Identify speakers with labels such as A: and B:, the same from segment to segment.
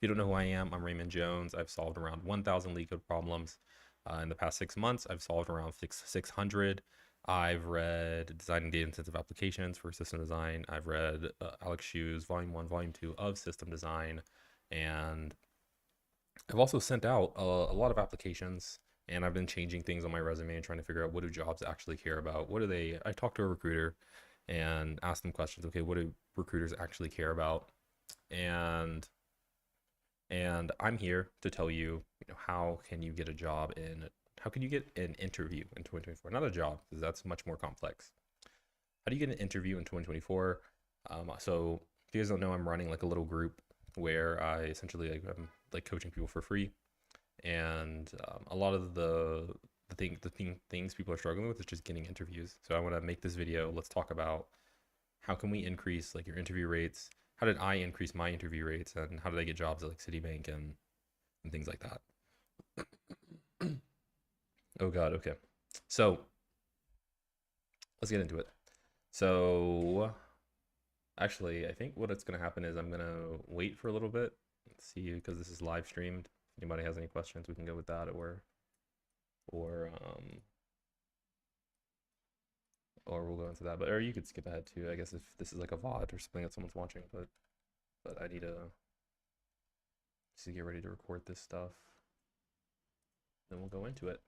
A: you don't know who I am, I'm Raymond Jones. I've solved around 1,000 Leetcode problems. In the past 6 months, I've solved around 600. I've read Designing Data-Intensive Applications for System Design. I've read Alex Hsu's Volume 1, Volume 2 of System Design. And I've also sent out a lot of applications, and I've been changing things on my resume and trying to figure out, what do jobs actually care about? What do they, I talked to a recruiter and asked them questions. Okay, what do recruiters actually care about? And I'm here to tell you, how can you get a job in, how can you get an interview in 2024? Not a job, because that's much more complex. How do you get an interview in 2024? So if you guys don't know, I'm running like a little group where I essentially I'm like coaching people for free, and a lot of the things people are struggling with is just getting interviews. So I want to make this video. Let's talk about how can we increase like your interview rates. How did I increase my interview rates, and how did I get jobs at like Citibank and things like that? Oh God, okay. So let's get into it. So actually, I think what it's gonna happen is I'm gonna wait for a little bit, see, because this is live streamed. If anybody has any questions, we can go with that, or or we'll go into that. But or you could skip ahead too, I guess, if this is like a VOD or something that someone's watching. But I need to just get ready to record this stuff. Then we'll go into it.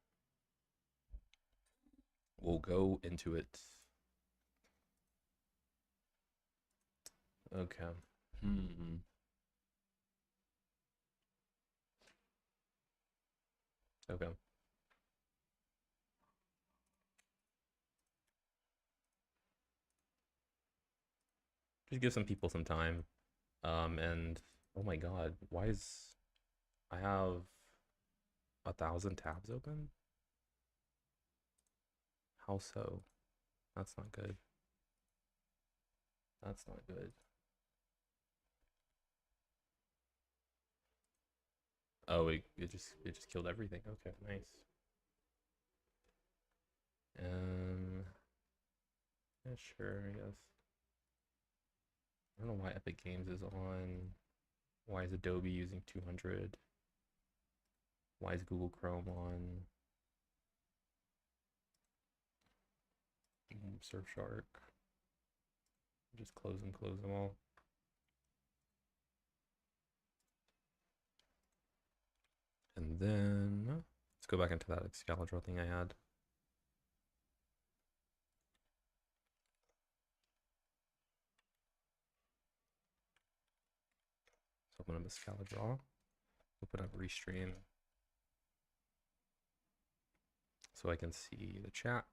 A: We'll go into it. Okay. Okay. Just give some people some time. And oh my God, why is I have 1,000 tabs open? How so? That's not good. That's not good. Oh, it just killed everything. Okay, nice. Yeah, sure, I guess. I don't know why Epic Games is on. Why is Adobe using 200? Why is Google Chrome on? Surfshark. Just close them all. And then let's go back into that Excalibur thing I had. So open up Excalibur, open up Restream, so I can see the chat.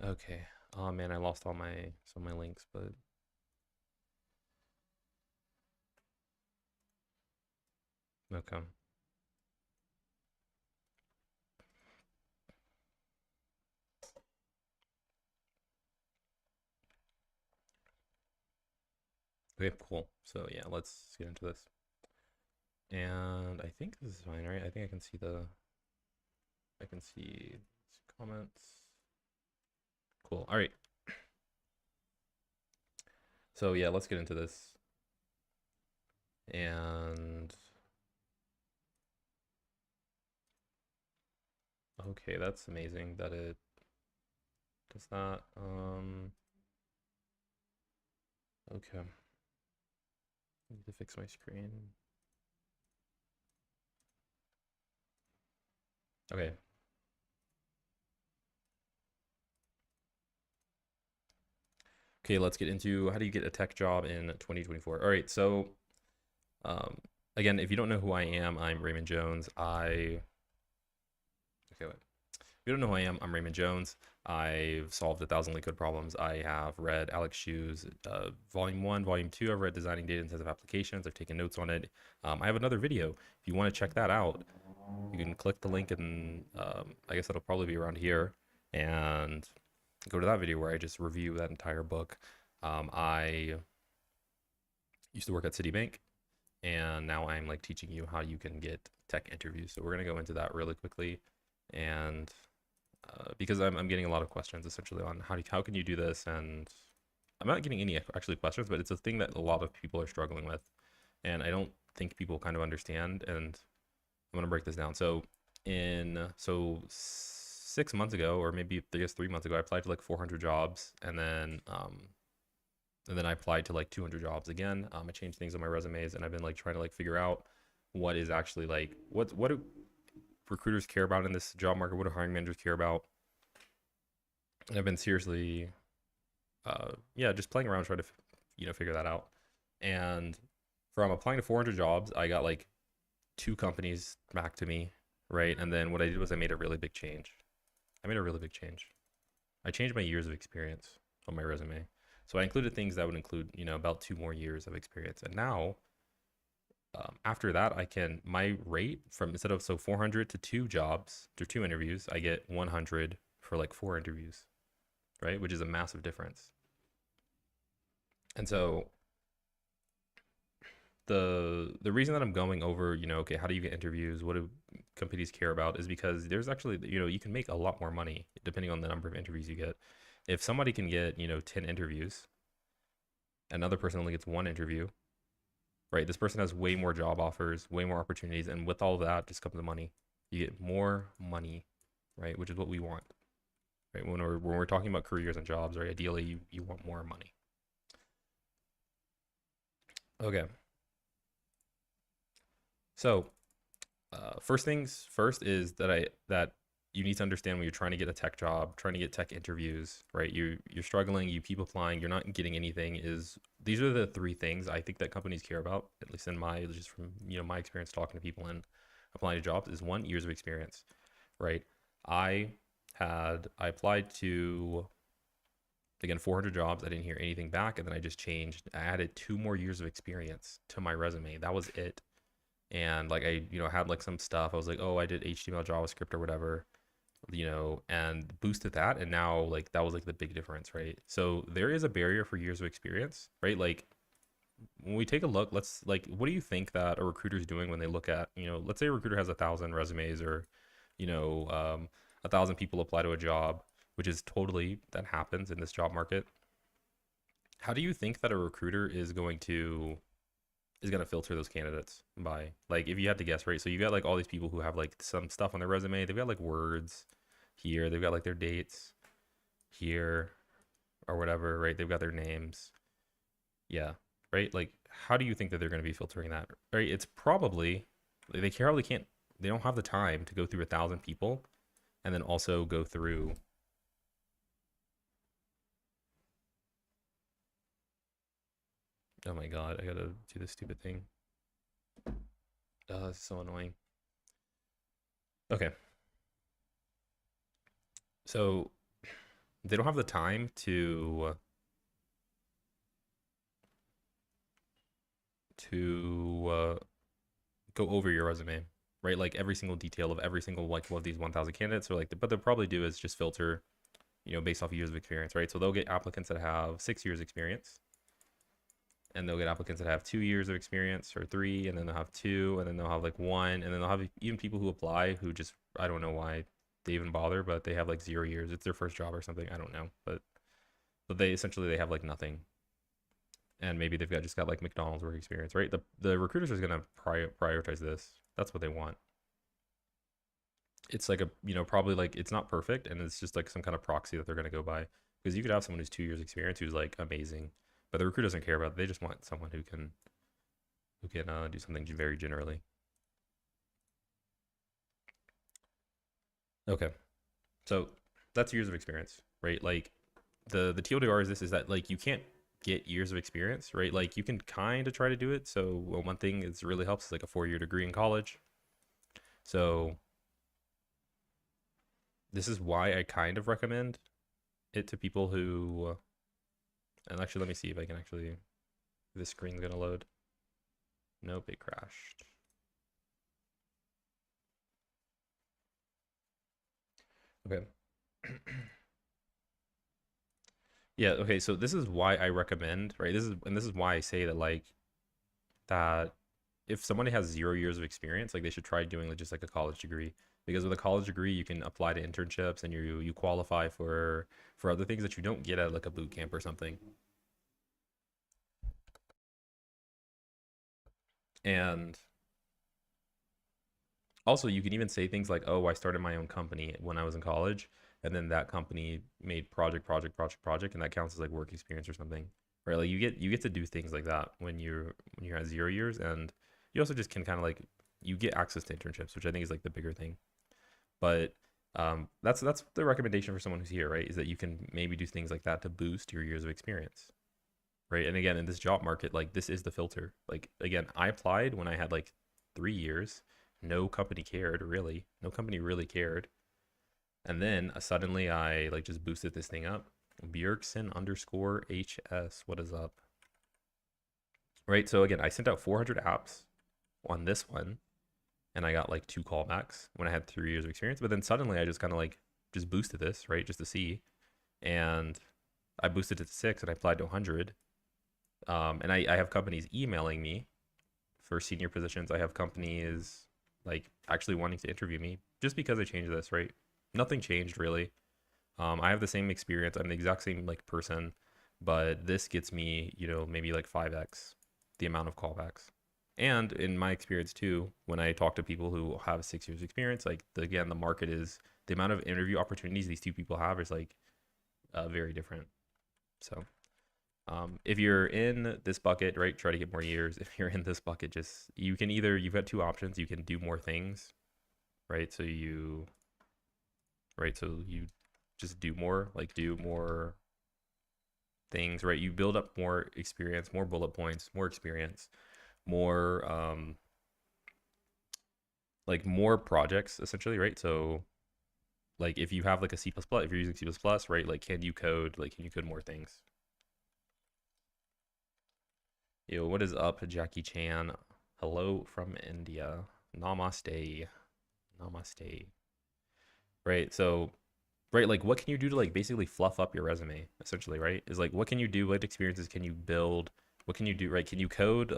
A: Okay. Oh man, I lost all my links, but okay. Okay, cool. So yeah, let's get into this. And I think this is fine, right? I think I can see comments. Cool. All right. So yeah, let's get into this. And okay, that's amazing that it does that. Okay. I need to fix my screen. Okay. Okay, let's get into how do you get a tech job in 2024. All right, so again, if you don't know who I am, I'm Raymond Jones. Okay, wait. If you don't know who I am, I'm Raymond Jones. I've solved 1,000 Leetcode problems. I have read Alex Hsu's Volume 1, Volume 2. I've read Designing Data-Intensive Applications. I've taken notes on it. I have another video. If you want to check that out, you can click the link, and I guess it'll probably be around here, and go to that video where I just review that entire book. I used to work at Citibank, and now I'm like teaching you how you can get tech interviews. So we're gonna go into that really quickly, and because I'm getting a lot of questions essentially on how can you do this, and I'm not getting any actually questions, but it's a thing that a lot of people are struggling with, and I don't think people kind of understand. And I'm gonna break this down. So 6 months ago, or maybe I guess 3 months ago, I applied to like 400 jobs, and then I applied to like 200 jobs again. I changed things on my resumes, and I've been like trying to like figure out what is actually like what do recruiters care about in this job market? What do hiring managers care about? And I've been seriously, yeah, just playing around trying to figure that out. And from applying to 400 jobs, I got like two companies back to me, right? And then what I did was I made a really big change. I made a really big change. I changed my years of experience on my resume. So I included things that would include, about 2 more years of experience. And now, after that, my rate from instead of 400 to two jobs to two interviews, I get 100 for like four interviews, right? Which is a massive difference. And so the reason that I'm going over, okay, how do you get interviews? What do companies care about? Is because there's actually, you can make a lot more money depending on the number of interviews you get. If somebody can get, 10 interviews, another person only gets one interview, right? This person has way more job offers, way more opportunities, and with all of that just comes the money. You get more money, right? Which is what we want, right? When we're talking about careers and jobs, right? Ideally, you want more money. Okay. So, first things first is that you need to understand when you're trying to get a tech job, trying to get tech interviews, right? You're struggling, you keep applying, you're not getting anything. These are the three things I think that companies care about, at least just from my experience talking to people and applying to jobs. Is one, years of experience, right? I applied to, again, 400 jobs. I didn't hear anything back, and then I added 2 more years of experience to my resume. That was it. And like I had like some stuff. I was like, oh, I did HTML, JavaScript, or whatever, and boosted that. And now like that was like the big difference, right? So there is a barrier for years of experience, right? Like when we take a look, let's like, what do you think that a recruiter is doing when they look at, let's say a recruiter has 1,000 resumes, or 1,000 people apply to a job, which is totally, that happens in this job market. How do you think that a recruiter is going to filter those candidates by? Like, if you had to guess, right? So you got like all these people who have like some stuff on their resume. They've got like words here, they've got like their dates here or whatever, right? They've got their names. Yeah, right? Like, how do you think that they're going to be filtering that? Right? It's probably, they probably can't, they don't have the time to go through 1,000 people and then also go through. Oh my God, I gotta do this stupid thing. It's so annoying. Okay, so they don't have the time to go over your resume, right? Like every single detail of every single like one of these 1,000 candidates, or like, but they'll probably do is just filter, based off years of experience, right? So they'll get applicants that have 6 years experience, and they'll get applicants that have 2 years of experience, or three, and then they'll have two, and then they'll have like one, and then they'll have even people who apply who just, I don't know why they even bother, but they have like 0 years. It's their first job or something. I don't know, but they essentially they have like nothing, and maybe they've just got like McDonald's work experience, right? The recruiters are gonna prioritize this. That's what they want. It's like a, probably like it's not perfect, and it's just like some kind of proxy that they're gonna go by, because you could have someone who's 2 years experience who's like amazing, but the recruiter doesn't care about it. They just want someone who can do something very generally. Okay, so that's years of experience, right? Like the TLDR is that like you can't get years of experience, right? Like you can kind of try to do it. So one thing is really helps is like a 4-year degree in college. So this is why I kind of recommend it to people who, and actually let me see if I can actually, this screen's gonna load. Nope, it crashed. Okay. Yeah, okay, so this is why I recommend, right? This is why I say that like that if somebody has 0 years of experience, like they should try doing like just like a college degree, because with a college degree you can apply to internships and you qualify for other things that you don't get at like a boot camp or something. And also you can even say things like, oh, I started my own company when I was in college, and then that company made project, and that counts as like work experience or something, right? Like you get to do things like that when you're at 0 years. And you also just can kind of like, you get access to internships, which I think is like the bigger thing. But that's the recommendation for someone who's here, right? Is that you can maybe do things like that to boost your years of experience, right? And again, in this job market, like this is the filter. Like again, I applied when I had like 3 years. No company cared, really. No company really cared. And then suddenly I like just boosted this thing up. Bjergsen underscore HS. What is up? Right. So again, I sent out 400 apps on this one, and I got like 2 callbacks when I had 3 years of experience. But then suddenly I just kind of like just boosted this, right? Just to see. And I boosted it to 6 and I applied to 100. And I have companies emailing me for senior positions. I have companies like actually wanting to interview me just because I changed this, right? Nothing changed really. I have the same experience. I'm the exact same like person, but this gets me, maybe like 5x the amount of callbacks. And in my experience too, when I talk to people who have 6 years experience, like again, the market is, the amount of interview opportunities these 2 people have is like very different. So if you're in this bucket, right, try to get more years. If you're in this bucket, just, you've got 2 options. You can do more things, right? So you just do more things, right? You build up more experience, more bullet points, more experience, more like more projects essentially, right? So like if you have like a C++, if you're using C++, right, like can you code more things? Yo, what is up, Jackie Chan? Hello from India. Namaste. Namaste. Right, so right, like what can you do to like basically fluff up your resume essentially, right? Is like what can you do, what experiences can you build, what can you do, right? Can you code?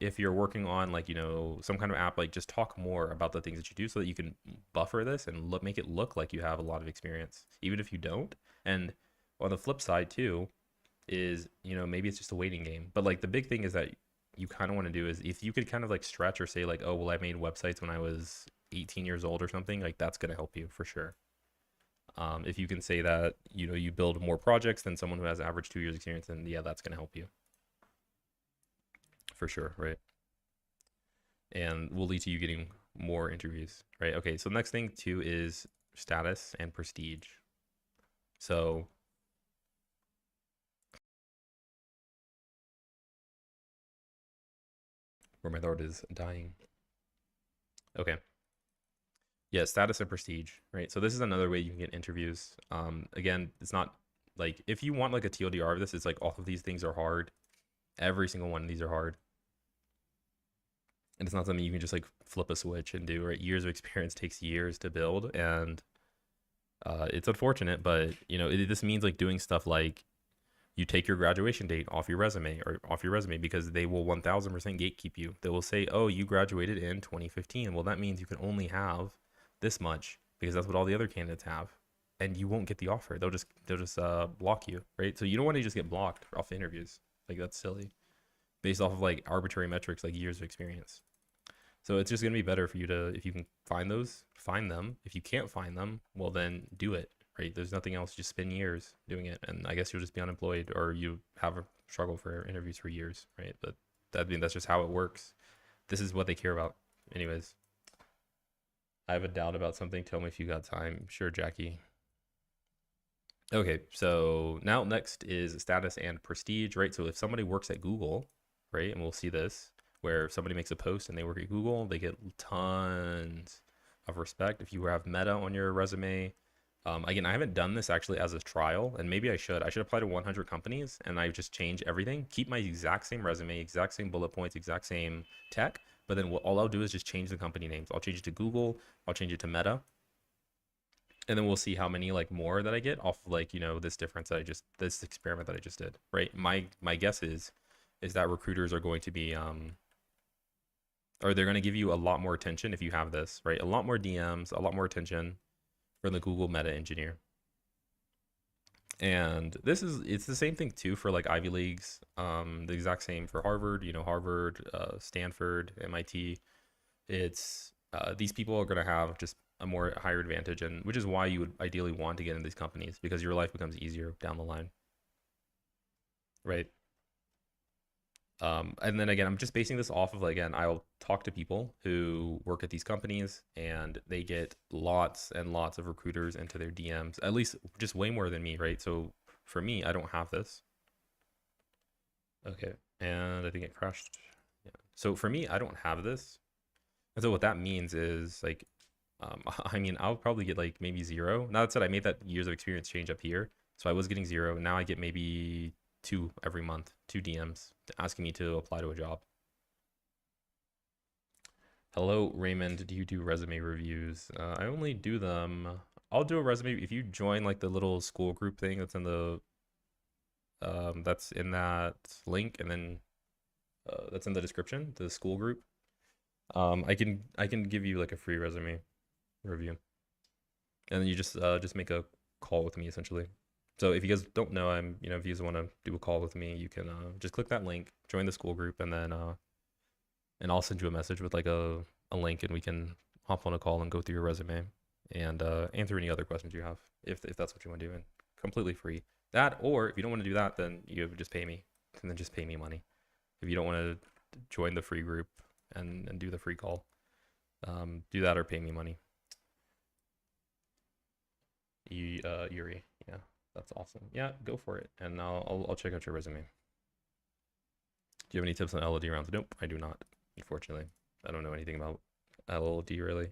A: If you're working on like some kind of app, like just talk more about the things that you do so that you can buffer this and make it look like you have a lot of experience even if you don't. And on the flip side too is maybe it's just a waiting game, but like the big thing is that you kind of want to do is if you could kind of like stretch or say like, oh well, I made websites when I was 18 years old or something, like that's going to help you for sure. If you can say that you build more projects than someone who has average 2 years experience, then yeah, that's going to help you for sure, right? And will lead to you getting more interviews, right? Okay, so the next thing too is status and prestige. So where my throat is dying. Okay. Yeah, status and prestige, right? So this is another way you can get interviews. Again, it's not like if you want like a TLDR of this, it's like all of these things are hard. Every single one of these are hard. And it's not something you can just like flip a switch and do, right? Years of experience takes years to build, and it's unfortunate, but this means like doing stuff like you take your graduation date off your resume because they will 1000% gatekeep you. They will say, oh, you graduated in 2015. Well, that means you can only have this much because that's what all the other candidates have, and you won't get the offer. They'll just block you, right? So you don't want to just get blocked off interviews. Like that's silly, based off of like arbitrary metrics like years of experience. So it's just gonna be better for you to, if you can find those, find them. If you can't find them, well then do it, right? There's nothing else. Just spend years doing it, and I guess you'll just be unemployed or you have a struggle for interviews for years, right? But that's just how it works. This is what they care about, anyways. I have a doubt about something. Tell me if you got time. Sure, Jackie. Okay, so now next is status and prestige, right? So if somebody works at Google, right, and we'll see this, where somebody makes a post and they work at Google, they get tons of respect. If you have Meta on your resume, again, I haven't done this actually as a trial, and maybe I should. I should apply to 100 companies and I just change everything, keep my exact same resume, exact same bullet points, exact same tech, but then all I'll do is just change the company names. I'll change it to Google, I'll change it to Meta, and then we'll see how many like more that I get off of like this difference that this experiment that I just did, right? My guess is that recruiters are going to be or they're going to give you a lot more attention if you have this, right? A lot more DMs, a lot more attention from the Google Meta engineer. And it's the same thing too for like Ivy Leagues, the exact same for Harvard, Harvard, Stanford, MIT. It's these people are going to have just a more higher advantage, and which is why you would ideally want to get in these companies, because your life becomes easier down the line, right? And then again, I'm just basing this off of, again, I'll talk to people who work at these companies and they get lots and lots of recruiters into their DMs, at least just way more than me, right? So for me, I don't have this. Okay, and I think it crashed. Yeah. So for me, I don't have this. And so what that means is like, I mean, I'll probably get like maybe 0. Now that said, I made that years of experience change up here. So I was getting 0. Now I get maybe 2 every month, 2 DMs asking me to apply to a job. Hello, Raymond. Do you do resume reviews? I only do them. I'll do a resume if you join like the little school group thing that's in that link, and then that's in the description, the school group. I can give you like a free resume review, and then you just make a call with me essentially. So if you guys don't know, if you guys want to do a call with me, you can just click that link, join the school group, and then and I'll send you a message with like a link, and we can hop on a call and go through your resume and answer any other questions you have, if that's what you want to do, and completely free. That, or if you don't want to do that, then you just pay me, and then just pay me money. If you don't want to join the free group and do the free call, do that or pay me money. Yuri, yeah. That's awesome. Yeah, go for it, and I'll check out your resume. Do you have any tips on LLD rounds? Nope, I do not. Unfortunately, I don't know anything about LLD really.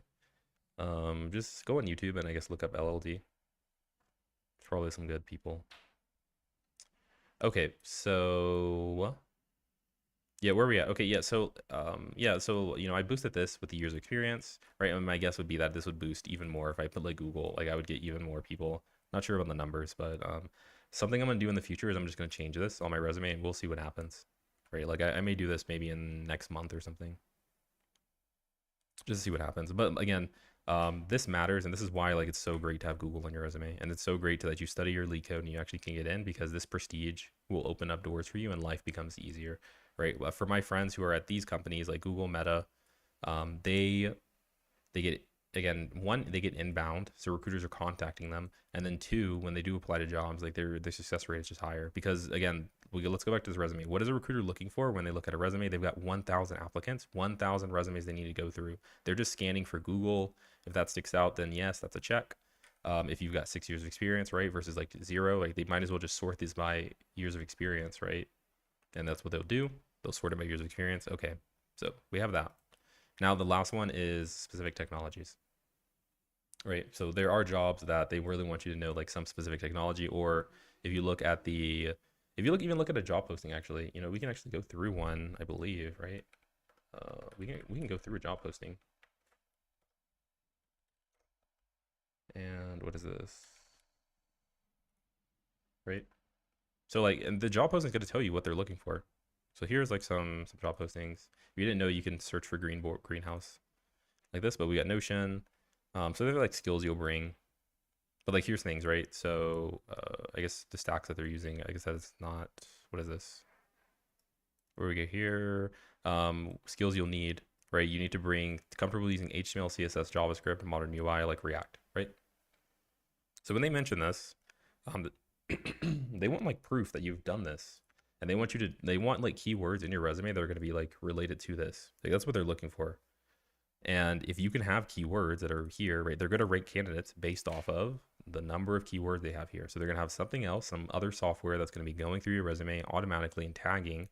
A: Just go on YouTube and I guess look up LLD. There's probably some good people. Okay, so yeah, where are we at? Okay, yeah, so I boosted this with the years of experience, right? And my guess would be that this would boost even more if I put like Google, like I would get even more people. Not sure about the numbers, but something I'm gonna do in the future is I'm just gonna change this on my resume and we'll see what happens, right? Like I may do this maybe in next month or something, just to see what happens. But again, this matters, and this is why like it's so great to have Google on your resume, and it's so great that you study your Leetcode and you actually can get in, because this prestige will open up doors for you and life becomes easier, right? For my friends who are at these companies like Google, Meta, they get, again, one, they get inbound, so recruiters are contacting them, and then 2, when they do apply to jobs, like their success rate is just higher, because again, let's go back to this resume. What is a recruiter looking for when they look at a resume? They've got 1,000 applicants, 1,000 resumes they need to go through. They're just scanning for Google. If that sticks out, then yes, that's a check. If you've got 6 years of experience, right, versus like 0, like they might as well just sort these by years of experience, right? And that's what they'll do. They'll sort it by years of experience. Okay, so we have that. Now the last one is specific technologies, right? So there are jobs that they really want you to know like some specific technology, or if you look at even look at a job posting, actually, we can actually go through one, I believe, right? We can go through a job posting. And what is this? Right? So like, and the job posting is going to tell you what they're looking for. So here's like some job postings. If you didn't know, you can search for greenhouse like this, but we got Notion. So they're like skills you'll bring. But like, here's things, right? So I guess the stacks that they're using, I guess that's not, what is this? Where we go here, skills you'll need, right? You need to bring comfortable using HTML, CSS, JavaScript, modern UI like React, right? So when they mention this, they want like proof that you've done this, and they want like keywords in your resume that are going to be like related to this. Like that's what they're looking for. And if you can have keywords that are here, right, they're going to rank candidates based off of the number of keywords they have here. So they're going to have something else, some other software that's going to be going through your resume automatically and tagging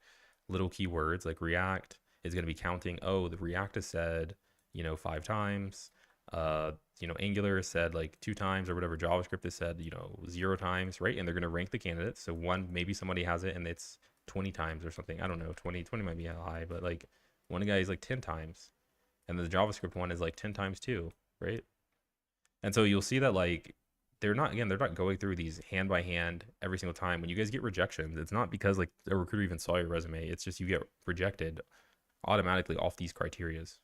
A: little keywords like React is going to be counting, oh, the React is said, 5 times. Angular is said like 2 times, or whatever. JavaScript is said, 0 times, right? And they're going to rank the candidates. So maybe somebody has it and it's 20 times or something. I don't know, 20 might be high, but like one guy is like 10 times. And the JavaScript one is like 10 times too, right? And so you'll see that like they're not going through these hand by hand every single time. When you guys get rejections, it's not because like a recruiter even saw your resume. It's just you get rejected automatically off these criterias.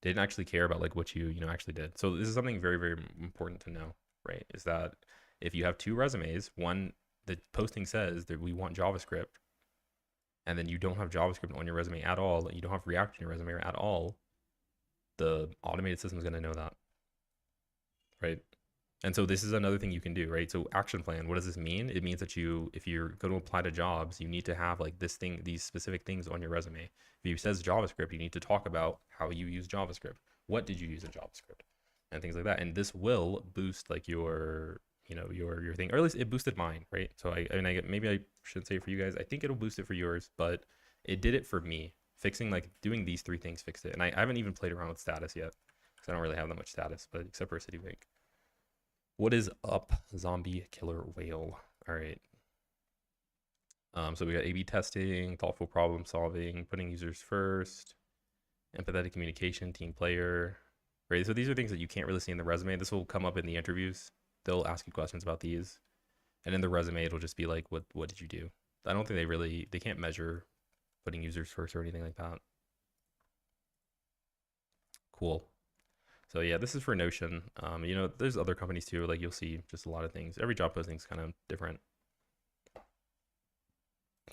A: They didn't actually care about like what you know actually did. So this is something very, very important to know, right? Is that if you have two resumes, one, the posting says that we want JavaScript, and then you don't have JavaScript on your resume at all, you don't have React on your resume at all, the automated system is going to know that, right? And so this is another thing you can do, right? So action plan, what does this mean? It means that if you're going to apply to jobs, you need to have like this thing, these specific things on your resume. If it says JavaScript, you need to talk about how you use JavaScript. What did you use in JavaScript? And things like that. And this will boost like your, you know, your thing, or at least it boosted mine, right? So maybe I shouldn't say it for you guys. I think it'll boost it for yours, but it did it for me. Fixing like doing these three things fixed it. And I haven't even played around with status yet because I don't really have that much status, but except for Citibank. What is up, zombie killer whale? All right. So we got A/B testing, thoughtful problem solving, putting users first, empathetic communication, team player. Right. So these are things that you can't really see in the resume. This will come up in the interviews. They'll ask you questions about these, and in the resume, it'll just be like, what did you do? I don't think they can't measure putting users first or anything like that. Cool. So yeah, this is for Notion. You know, there's other companies too. Like you'll see just a lot of things. Every job posting is kind of different.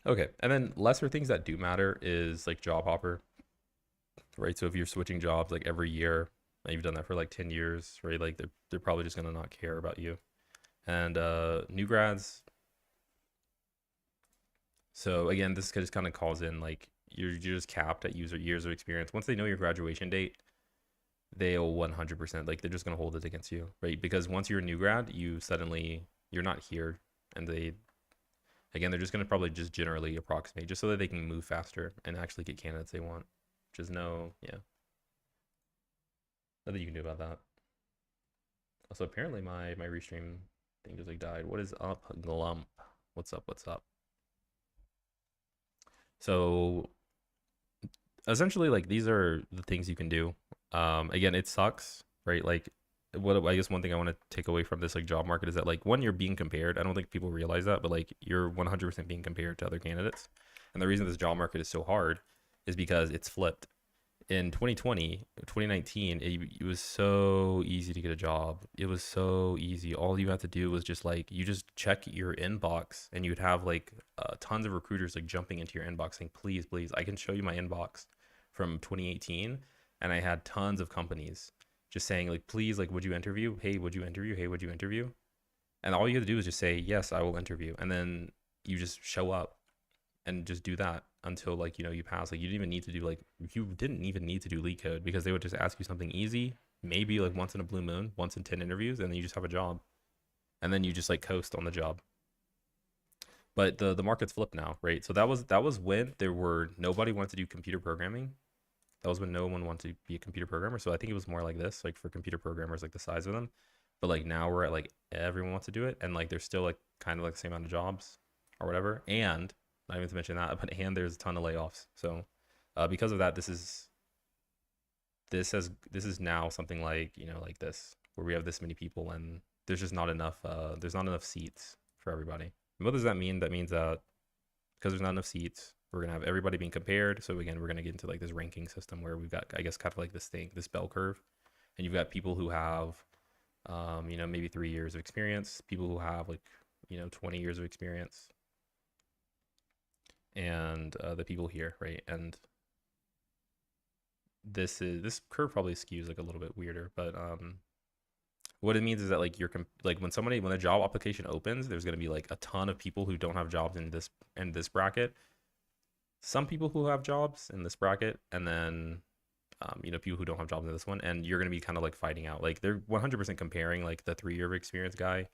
A: Okay, and then lesser things that do matter is like job hopper, right? So if you're switching jobs like every year, and you've done that for like 10 years, right? Like they're probably just gonna not care about you. And new grads. So again, this just kind of calls in like you're just capped at years of experience. Once they know your graduation date, they'll 100% like they're just gonna hold it against you, right? Because once you're a new grad, you're not here, and they're just gonna probably just generally approximate just so that they can move faster and actually get candidates they want. Just yeah, nothing you can do about that. Also, apparently my restream thing just like died. What is up, Glump? What's up? What's up? So essentially, like these are the things you can do. Again, it sucks, right? Like what I guess one thing I want to take away from this like job market is that like one, you're being compared. I don't think people realize that, but like you're 100% being compared to other candidates. And the reason this job market is so hard is because it's flipped. In 2019, it was so easy to get a job. It was so easy. All you had to do was just like you just check your inbox, and you'd have like tons of recruiters like jumping into your inbox saying, please, please, I can show you my inbox from 2018, and I had tons of companies just saying like, please, like, would you interview? Hey, would you interview? Hey, would you interview? And all you have to do is just say, yes, I will interview. And then you just show up and just do that until like, you know, you pass. Like you didn't even need to do Leetcode because they would just ask you something easy, maybe like once in a blue moon, once in 10 interviews, and then you just have a job. And then you just like coast on the job. But the market's flipped now, right? So that was when nobody wanted to do computer programming. That was when no one wanted to be a computer programmer. So I think it was more like this, like for computer programmers, like the size of them. But like now we're at like everyone wants to do it, and like there's still like kind of like the same amount of jobs or whatever. And not even to mention that, but there's a ton of layoffs. So because of that, this is now something like, you know, like this, where we have this many people and there's just not enough there's not enough seats for everybody. And what does that mean? That means that because there's not enough seats, we're gonna have everybody being compared. So again, we're gonna get into like this ranking system where we've got, I guess, kind of like this bell curve, and you've got people who have you know, maybe 3 years of experience, people who have like, you know, 20 years of experience, and the people here, right? And this curve probably skews like a little bit weirder, but what it means is that like when a job application opens, there's going to be like a ton of people who don't have jobs in this bracket, some people who have jobs in this bracket, and then you know, people who don't have jobs in this one, and you're going to be kind of like fighting out. Like they're 100% comparing like the 3-year of experience guy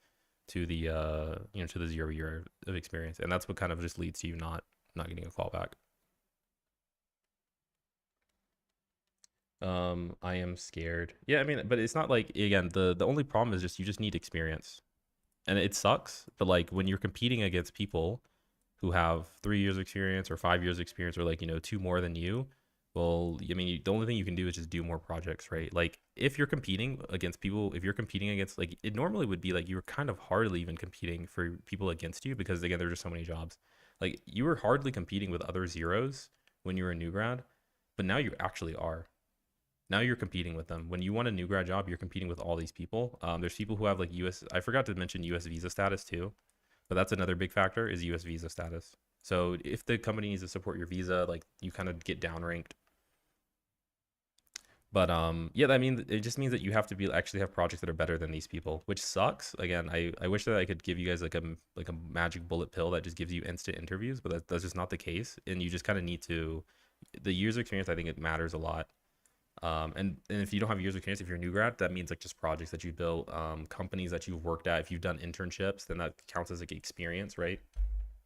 A: to the you know, to the 0 year of experience, and that's what kind of just leads to you not getting a call back. I am scared. Yeah, I mean, but it's not like, again, the only problem is just you just need experience. And it sucks, but like when you're competing against people who have 3 years experience or 5 years experience, or like, you know, 2 more than you, well, I mean, the only thing you can do is just do more projects, right? Like if you're competing against people, if you're competing against, like, it normally would be like you were kind of hardly even competing for people against you, because again, there are just so many jobs. Like you were hardly competing with other zeros when you were a new grad, but now you actually are. Now you're competing with them. When you want a new grad job, you're competing with all these people. There's people who have like US. I forgot to mention US visa status too, but that's another big factor is US visa status. So if the company needs to support your visa, like you kind of get downranked. But yeah, I mean, it just means that you have to be actually have projects that are better than these people, which sucks. Again, I wish that I could give you guys like a magic bullet pill that just gives you instant interviews, but that's just not the case. And you just kind of need to the years of experience. I think it matters a lot. And if you don't have years of experience, if you're a new grad, that means like just projects that you built, companies that you've worked at. If you've done internships, then that counts as like experience, right?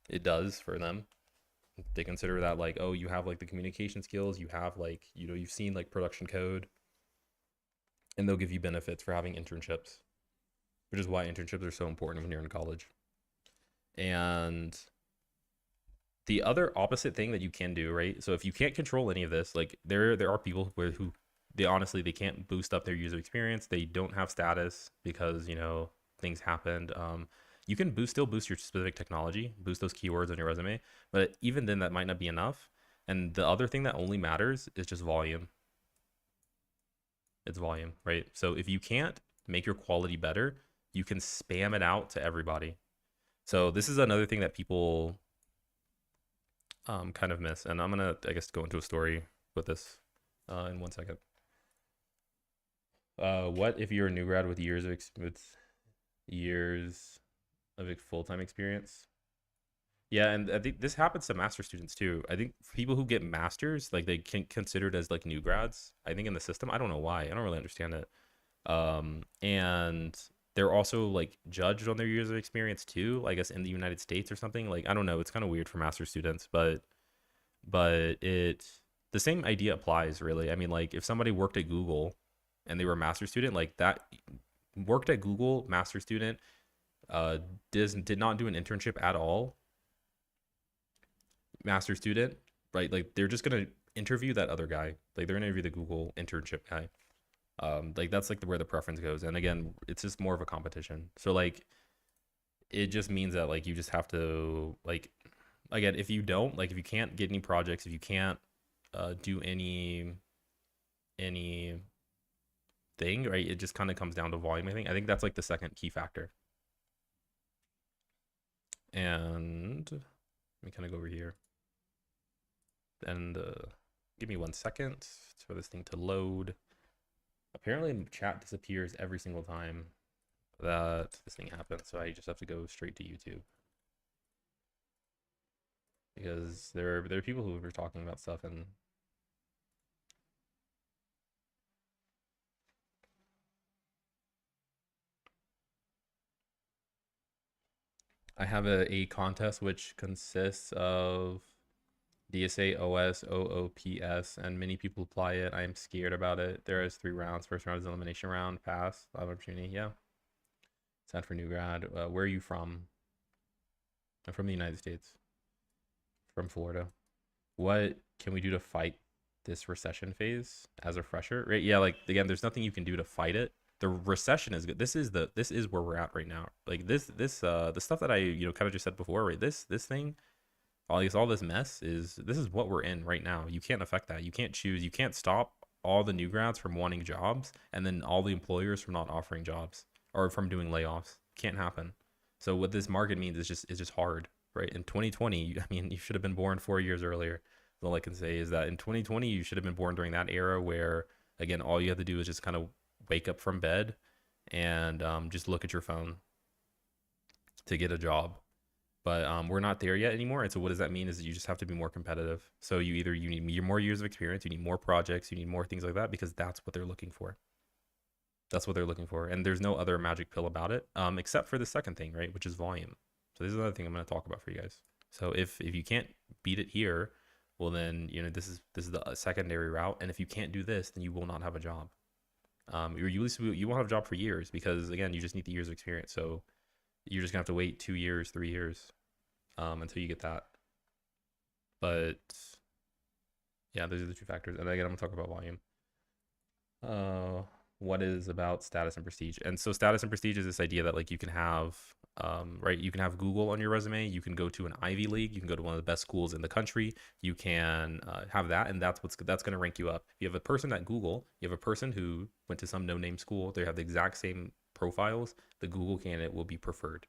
A: It does for them. They consider that like, oh, you have like the communication skills, you have like, you've seen like production code, and they'll give you benefits for having internships, which is why internships are so important when you're in college. And the other opposite thing that you can do, right? So if you can't control any of this, like there are people who they honestly they can't boost up their user experience. They don't have status because things happened. You can still boost your specific technology, boost those keywords on your resume, but even then that might not be enough. And the other thing that only matters is just volume. It's volume, right? So if you can't make your quality better, you can spam it out to everybody. So this is another thing that people kind of miss. And I'm gonna, I guess, go into a story with this in 1 second. What if you're a new grad with years of full-time experience? Yeah, and I think this happens to master students too. I think people who get masters, like they can considered as like new grads. I think in the system, I don't know why. I don't really understand it. And they're also like judged on their years of experience too. I guess in the United States or something. Like I don't know. It's kind of weird for master students, but the same idea applies really. I mean, like if somebody worked at Google and they were a master student, like that worked at Google, master student, did not do an internship at all, master student, right? Like they're just gonna interview that other guy. Like they're gonna interview the Google internship guy. Like that's like where the preference goes. And again, it's just more of a competition. So like it just means that like you just have to like again, if you if you can't get any projects, if you can't do any thing, right? It just kind of comes down to volume. I think that's like the second key factor. And let me kind of go over here. And give me 1 second for this thing to load. Apparently chat disappears every single time that this thing happens, so I just have to go straight to YouTube. Because there are people who are talking about stuff and I have a contest which consists of DSA, OS, OOPS, and many people apply it. I am scared about it. There is 3 rounds. First round is elimination round. Pass. Live opportunity. Yeah. Sad for new grad. Where are you from? I'm from the United States. From Florida. What can we do to fight this recession phase as a fresher? Right? Yeah. Like again, there's nothing you can do to fight it. The recession is good. This is where we're at right now. Like the stuff that I kind of just said before. Right? This thing. All this mess this is what we're in right now. You can't affect that. You can't choose. You can't stop all the new grads from wanting jobs and then all the employers from not offering jobs or from doing layoffs. Can't happen. So what this market means is just hard, right? In 2020, I mean, you should have been born 4 years earlier. All I can say is that in 2020, you should have been born during that era where, again, all you have to do is just kind of wake up from bed and just look at your phone to get a job. But we're not there yet anymore. And so what does that mean is that you just have to be more competitive. So you need more years of experience, you need more projects, you need more things like that, because that's what they're looking for. That's what they're looking for. And there's no other magic pill about it, except for the second thing, right? Which is volume. So this is another thing I'm going to talk about for you guys. So if you can't beat it here, well then, this is the secondary route. And if you can't do this, then you will not have a job. You won't have a job for years because again, you just need the years of experience. So you're just gonna have to wait 2 years, 3 years, until you get that. But yeah, those are the 2 factors. And again, I'm gonna talk about volume. what is about status and prestige? And so status and prestige is this idea that like you can have right, you can have Google on your resume, you can go to an Ivy League, you can go to one of the best schools in the country, you can have that, and that's going to rank you up. If you have a person at Google, you have a person who went to some no-name school, they have the exact same profiles, the Google candidate will be preferred.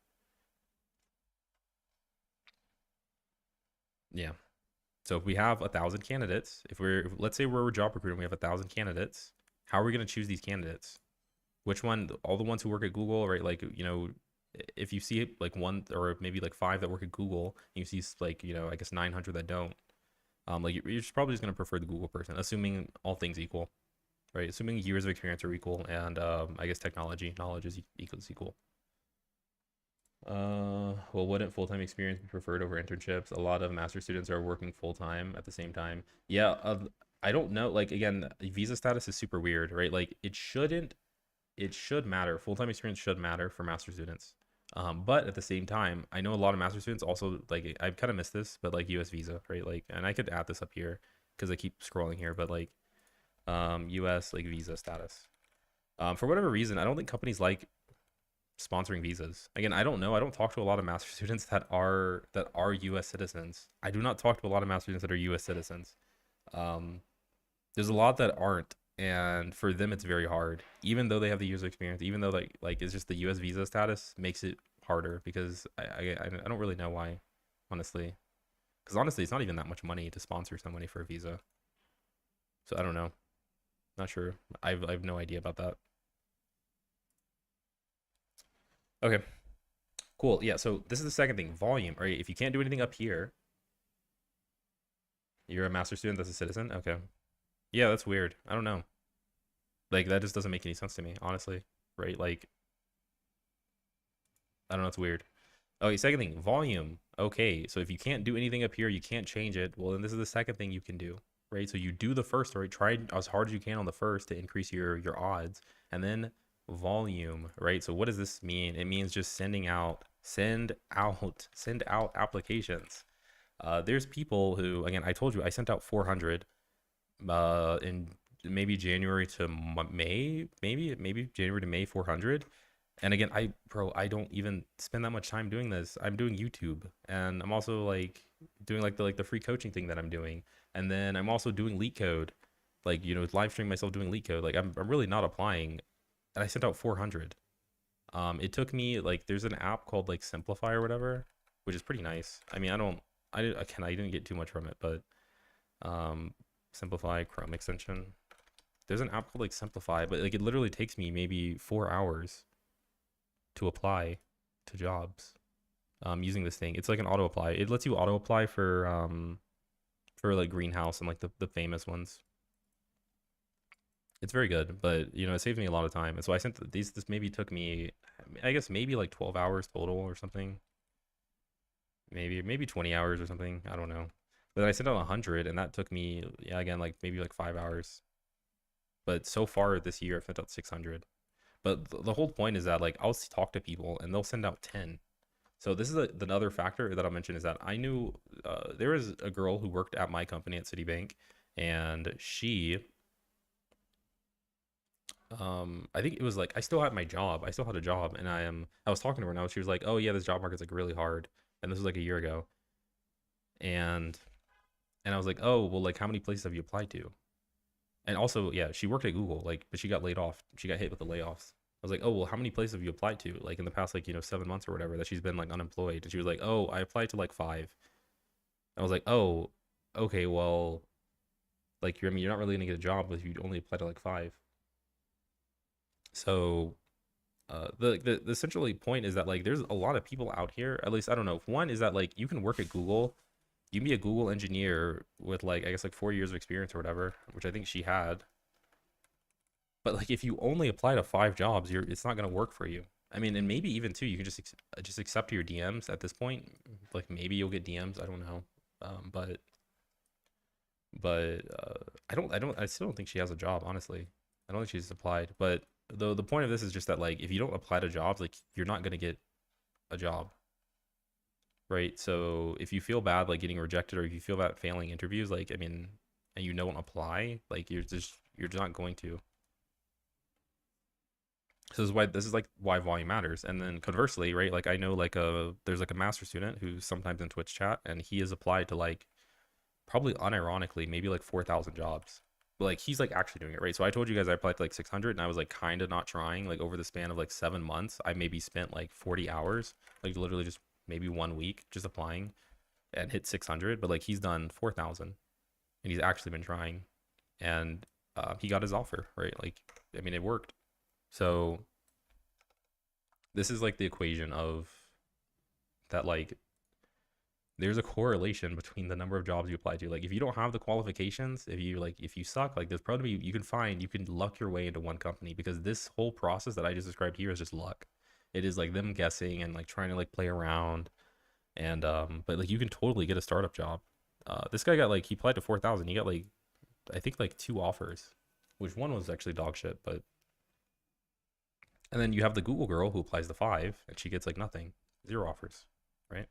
A: Yeah. So if we have 1,000 candidates, let's say we're a job recruiter and we have 1,000 candidates, how are we going to choose these candidates? Which one? All the ones who work at Google, right? Like, if you see like one or maybe like five that work at Google, and you see like, I guess 900 that don't, like you're probably just going to prefer the Google person, assuming all things equal, right? Assuming years of experience are equal, and I guess technology knowledge is equal. Well, wouldn't full-time experience be preferred over internships? A lot of master students are working full-time at the same time. Yeah, I don't know. Like again, visa status is super weird, right? Like it should matter. Full-time experience should matter for master students. But at the same time, I know a lot of master students also like I kind of missed this, but like US visa, right? Like, and I could add this up here because I keep scrolling here, but like US like visa status. For whatever reason, I don't think companies like sponsoring visas. Again, I don't know. I don't talk to a lot of master students that are US citizens. I do not talk to a lot of master students that are US citizens. Um, there's a lot that aren't, and for them it's very hard even though they have the user experience, even though like it's just the US visa status makes it harder because I don't really know why, honestly, because honestly it's not even that much money to sponsor somebody for a visa, so I don't know, not sure. I have no idea about that. Okay, cool. Yeah, so this is the second thing, volume, right? If you can't do anything up here, you're a master student that's a citizen. Okay, yeah, that's weird. I don't know, like that just doesn't make any sense to me, honestly, right? Like I don't know, it's weird. Okay, second thing, volume. Okay, so if you can't do anything up here, you can't change it. Well, then this is the second thing you can do, right? So you do the first, right? Try as hard as you can on the first to increase your odds, and then volume, right? So what does this mean? It means just send out applications. There's people who, again, I told you I sent out 400 in maybe January to May, maybe January to May 400. And again, I don't even spend that much time doing this. I'm doing YouTube, and I'm also like doing like the free coaching thing that I'm doing, and then I'm also doing Leetcode, like live streaming myself doing Leetcode. Like I'm really not applying, and I sent out 400. It took me like there's an app called like Simplify or whatever, which is pretty nice. I mean, I didn't get too much from it, but um, Simplify Chrome extension. There's an app called like Simplify, but like it literally takes me maybe 4 hours to apply to jobs using this thing. It's like an auto apply. It lets you auto apply for like Greenhouse and like the famous ones. It's very good, but it saves me a lot of time. And so I sent these. This maybe took me, I guess maybe like 12 hours total or something. Maybe 20 hours or something. I don't know. But then I sent out 100, and that took me, yeah, again, like maybe like 5 hours. But so far this year, I've sent out 600. But the whole point is that like I'll talk to people and they'll send out 10. So this is another factor that I'll mention is that I knew there was a girl who worked at my company at Citibank, and she, I think it was like I still had my job. I still had a job, and I was talking to her now. She was like, "Oh yeah, this job market's like really hard," and this was like a year ago, and I was like, "Oh well, like how many places have you applied to?" And also, yeah, she worked at Google, like, but she got laid off. She got hit with the layoffs. I was like, oh, well, how many places have you applied to? Like in the past, like, 7 months or whatever that she's been like unemployed. And she was like, oh, I applied to like five. I was like, oh, okay, well, like I mean, you're not really gonna get a job if you only apply to like five. So the essentially point is that like there's a lot of people out here, at least I don't know. One is that like you can work at Google, you can be a Google engineer with like I guess like 4 years of experience or whatever, which I think she had. But like if you only apply to five jobs, it's not gonna work for you. I mean, and maybe even two, you can just accept your DMs at this point. Like maybe you'll get DMs. I don't know. But I still don't think she has a job. Honestly, I don't think she's applied. But the point of this is just that like if you don't apply to jobs, like you're not gonna get a job, right? So if you feel bad like getting rejected, or if you feel bad failing interviews, like I mean, and you don't apply, like you're not going to. So this is like why volume matters. And then conversely, right? Like I know like there's like a master student who's sometimes in Twitch chat, and he has applied to like probably unironically maybe like 4,000 jobs. But like he's like actually doing it, right? So I told you guys I applied to like 600, and I was like kind of not trying. Like over the span of like 7 months, I maybe spent like 40 hours, like literally just maybe 1 week just applying, and hit 600. But like he's done 4,000, and he's actually been trying, and he got his offer, right? Like I mean, it worked. So this is like the equation of that, like there's a correlation between the number of jobs you apply to. Like if you don't have the qualifications, if you suck, like there's probably you can luck your way into one company, because this whole process that I just described here is just luck. It is like them guessing and like trying to like play around, and but like you can totally get a startup job. This guy got like he applied to 4,000. He got like I think like 2 offers, which one was actually dog shit, but and then you have the Google girl who applies to 5 and she gets like nothing, 0 offers, right?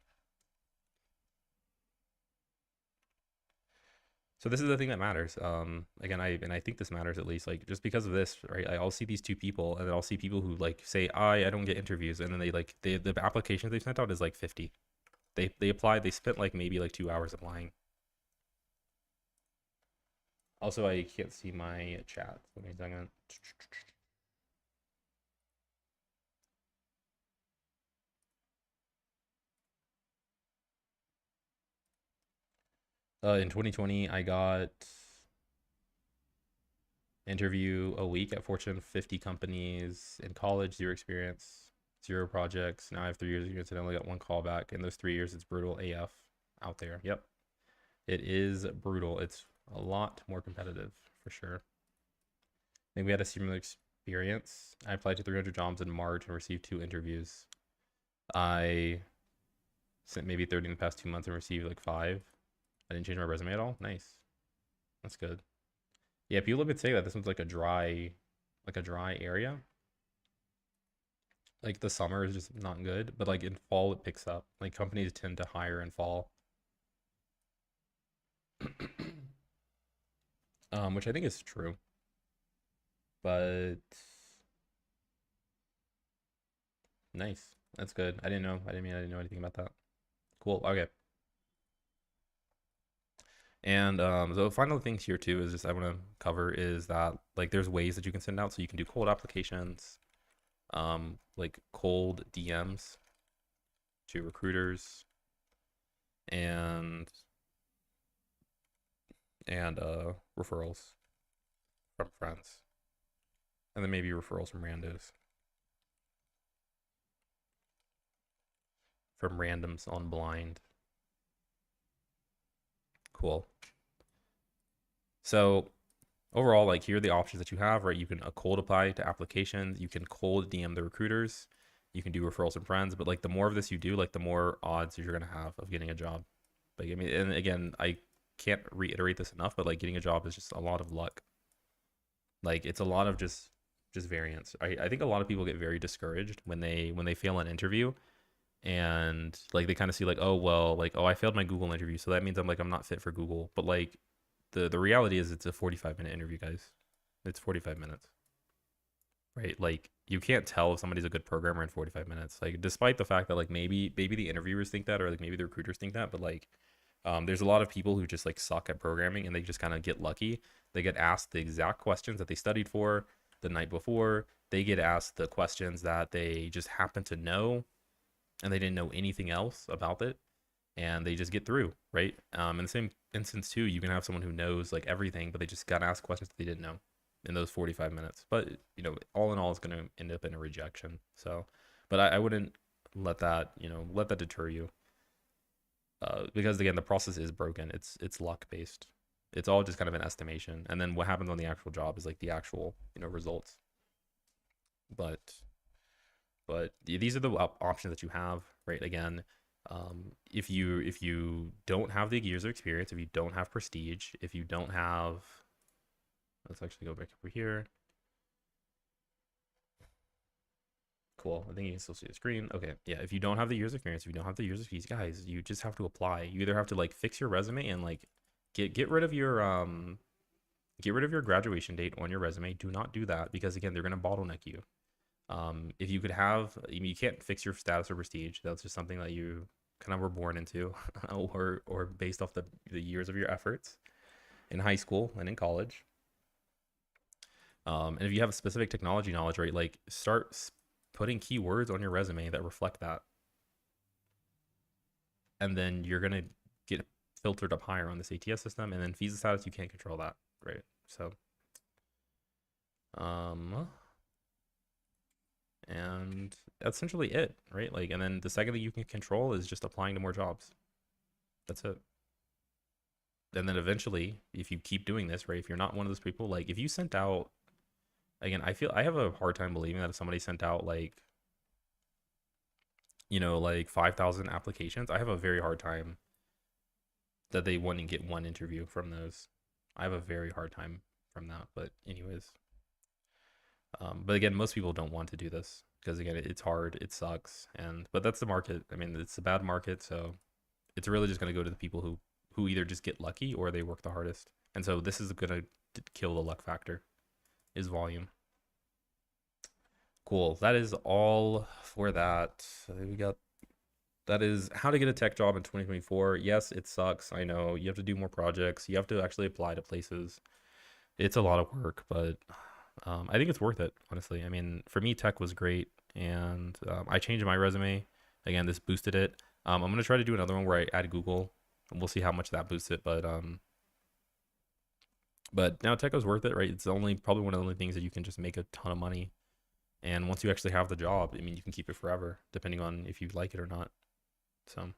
A: So this is the thing that matters. Again, I think this matters at least like just because of this, right? I'll see these two people, and then I'll see people who like say I don't get interviews, and then the applications they sent out is like 50. They applied, they spent like maybe like 2 hours applying. Also, I can't see my chat. Let me a second. In 2020, I got interview a week at Fortune 50 companies. In college, zero experience, zero projects. Now I have 3 years experience and I only got one callback. In those 3 years, it's brutal AF out there. Yep, it is brutal. It's a lot more competitive for sure. I think we had a similar experience. I applied to 300 jobs in March and received 2 interviews. I sent maybe 30 in the past 2 months and received like 5. I didn't change my resume at all. Nice. That's good. Yeah, people have been saying that this one's like a dry area. Like the summer is just not good, but like in fall it picks up. Like companies tend to hire in fall, which I think is true. But nice, that's good. I didn't know. I didn't know anything about that. Cool. Okay. And so final things here too is just I want to cover is that like there's ways that you can send out. So you can do cold applications, like cold DMs to recruiters, and referrals from friends, and then maybe referrals from randoms on Blind. Cool. So overall, like here are the options that you have, right? You can cold apply to applications, you can cold DM the recruiters, you can do referrals from friends, but like the more of this you do, like the more odds you're gonna have of getting a job. Like I mean, and again, I can't reiterate this enough, but like getting a job is just a lot of luck. Like it's a lot of just variance. I think a lot of people get very discouraged when they fail an interview, and like they kind of see like, oh well, like oh I failed my Google interview, so that means I'm not fit for Google. But like the reality is it's a 45-minute interview, guys. It's 45 minutes, right? Like you can't tell if somebody's a good programmer in 45 minutes. Like despite the fact that like maybe the interviewers think that, or like maybe the recruiters think that, but like there's a lot of people who just like suck at programming and they just kind of get lucky. They get asked the exact questions that they studied for the night before. They get asked the questions that they just happen to know, and they didn't know anything else about it, and they just get through, right? In the same instance too, you can have someone who knows like everything, but they just got asked questions that they didn't know in those 45 minutes. But all in all, it's going to end up in a rejection. So, but I wouldn't let that deter you, because again, the process is broken. It's luck based. It's all just kind of an estimation, and then what happens on the actual job is like the actual results. But these are the options that you have, right? Again, if you don't have the years of experience, if you don't have prestige, if you don't have, let's actually go back over here. Cool. I think you can still see the screen. Okay. Yeah. If you don't have the years of experience, if you don't have the years of fees, guys, you just have to apply. You either have to like fix your resume and like get rid of your graduation date on your resume. Do not do that, because again, they're gonna bottleneck you. If you could have, I mean, you can't fix your status or prestige. That's just something that you kind of were born into, or based off the years of your efforts in high school and in college. And if you have a specific technology knowledge, right, like start putting keywords on your resume that reflect that, and then you're gonna get filtered up higher on this ATS system. And then visa status, you can't control that, right? So, um, and that's essentially it, right? Like, and then the second thing you can control is just applying to more jobs. That's it. And then eventually, if you keep doing this, right, if you're not one of those people, like if you sent out, again, I have a hard time believing that if somebody sent out like, like 5,000 applications, I have a very hard time that they wouldn't get one interview from those. I have a very hard time from that. But anyways, but again, most people don't want to do this because again, it's hard, it sucks, but that's the market. I mean, it's a bad market, so it's really just going to go to the people who either just get lucky or they work the hardest. And so this is going to kill the luck factor, is volume. Cool. That is all for that. We got that is how to get a tech job in 2024. Yes, it sucks. I know you have to do more projects. You have to actually apply to places. It's a lot of work, but I think it's worth it, honestly. I mean, for me, tech was great, and I changed my resume. Again, this boosted it. I'm gonna try to do another one where I add Google, and we'll see how much that boosts it. But now tech was worth it, right? It's only probably one of the only things that you can just make a ton of money. And once you actually have the job, I mean, you can keep it forever, depending on if you like it or not. So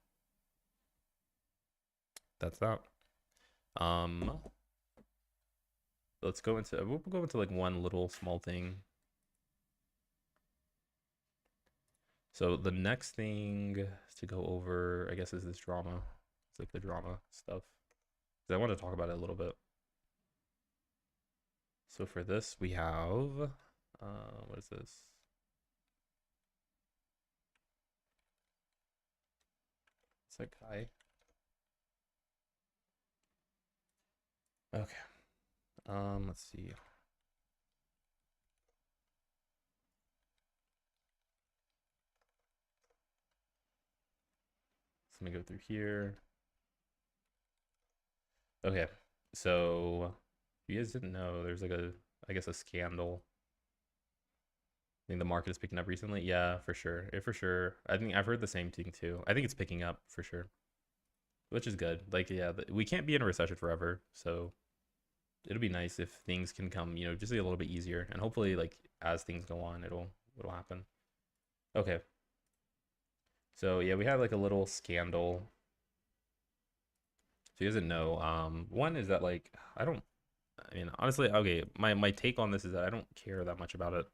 A: that's that. Um, we'll go into like one little small thing. So the next thing to go over, I guess, is this drama. It's like the drama stuff. 'Cause I want to talk about it a little bit. So for this, we have, what is this? It's that guy. Okay. Let's see. So let me go through here. Okay. So if you guys didn't know, there's like I guess a scandal. I think the market is picking up recently. Yeah, for sure. For sure. I think I've heard the same thing too. I think it's picking up for sure, which is good. Like, yeah, we can't be in a recession forever, so it'll be nice if things can come, just a little bit easier, and hopefully, like as things go on, it'll happen. Okay. So yeah, we had like a little scandal. So you doesn't know. One is that like I mean, honestly, okay, my take on this is that I don't care that much about it.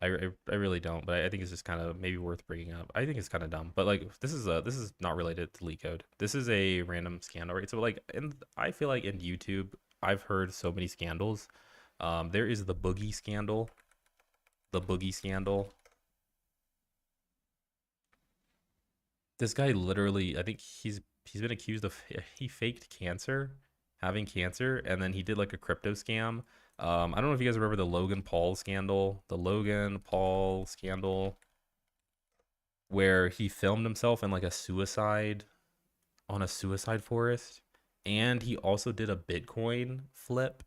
A: I really don't, but I think it's just kind of maybe worth bringing up. I think it's kind of dumb, but like this is not related to Leetcode. This is a random scandal, right? So like, and I feel like in YouTube, I've heard so many scandals. There is the boogie scandal, the boogie scandal. This guy literally, I think he's been accused of he faked cancer, having cancer, and then he did like a crypto scam. I don't know if you guys remember the Logan Paul scandal, where he filmed himself in like a suicide on a suicide forest, and he also did a Bitcoin flip.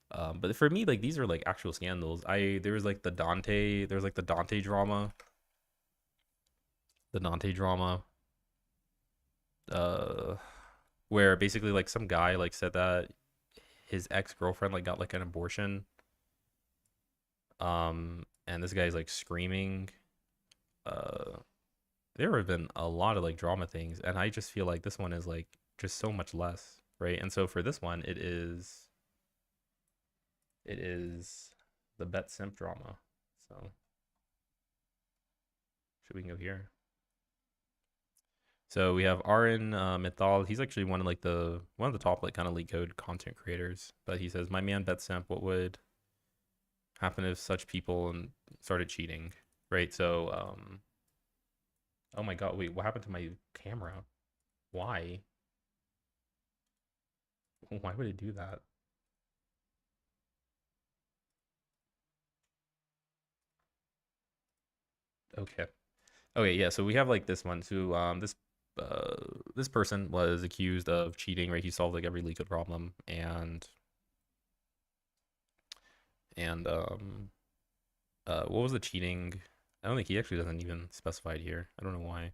A: But for me, like these are like actual scandals. There was like the Dante drama, the Dante drama, uh, where basically like some guy like said that his ex-girlfriend like got like an abortion, and this guy's like screaming. uh there have been a lot of like drama things, and I just feel like this one is like just so much less, right? And so for this one, it is the Bet Simp drama. So should we go here? So we have Aaron Mithal. He's actually one of the top like kind of Leetcode content creators. But he says, "My man Bet Simp, what would happen if such people and started cheating?" Right. So oh my God, wait, what happened to my camera? Why? Why would it do that? Okay. Okay, yeah, so we have like this one. So uh this person was accused of cheating, right? He solved like every Leetcode problem and what was the cheating? I don't think he actually doesn't even specify it here. I don't know why.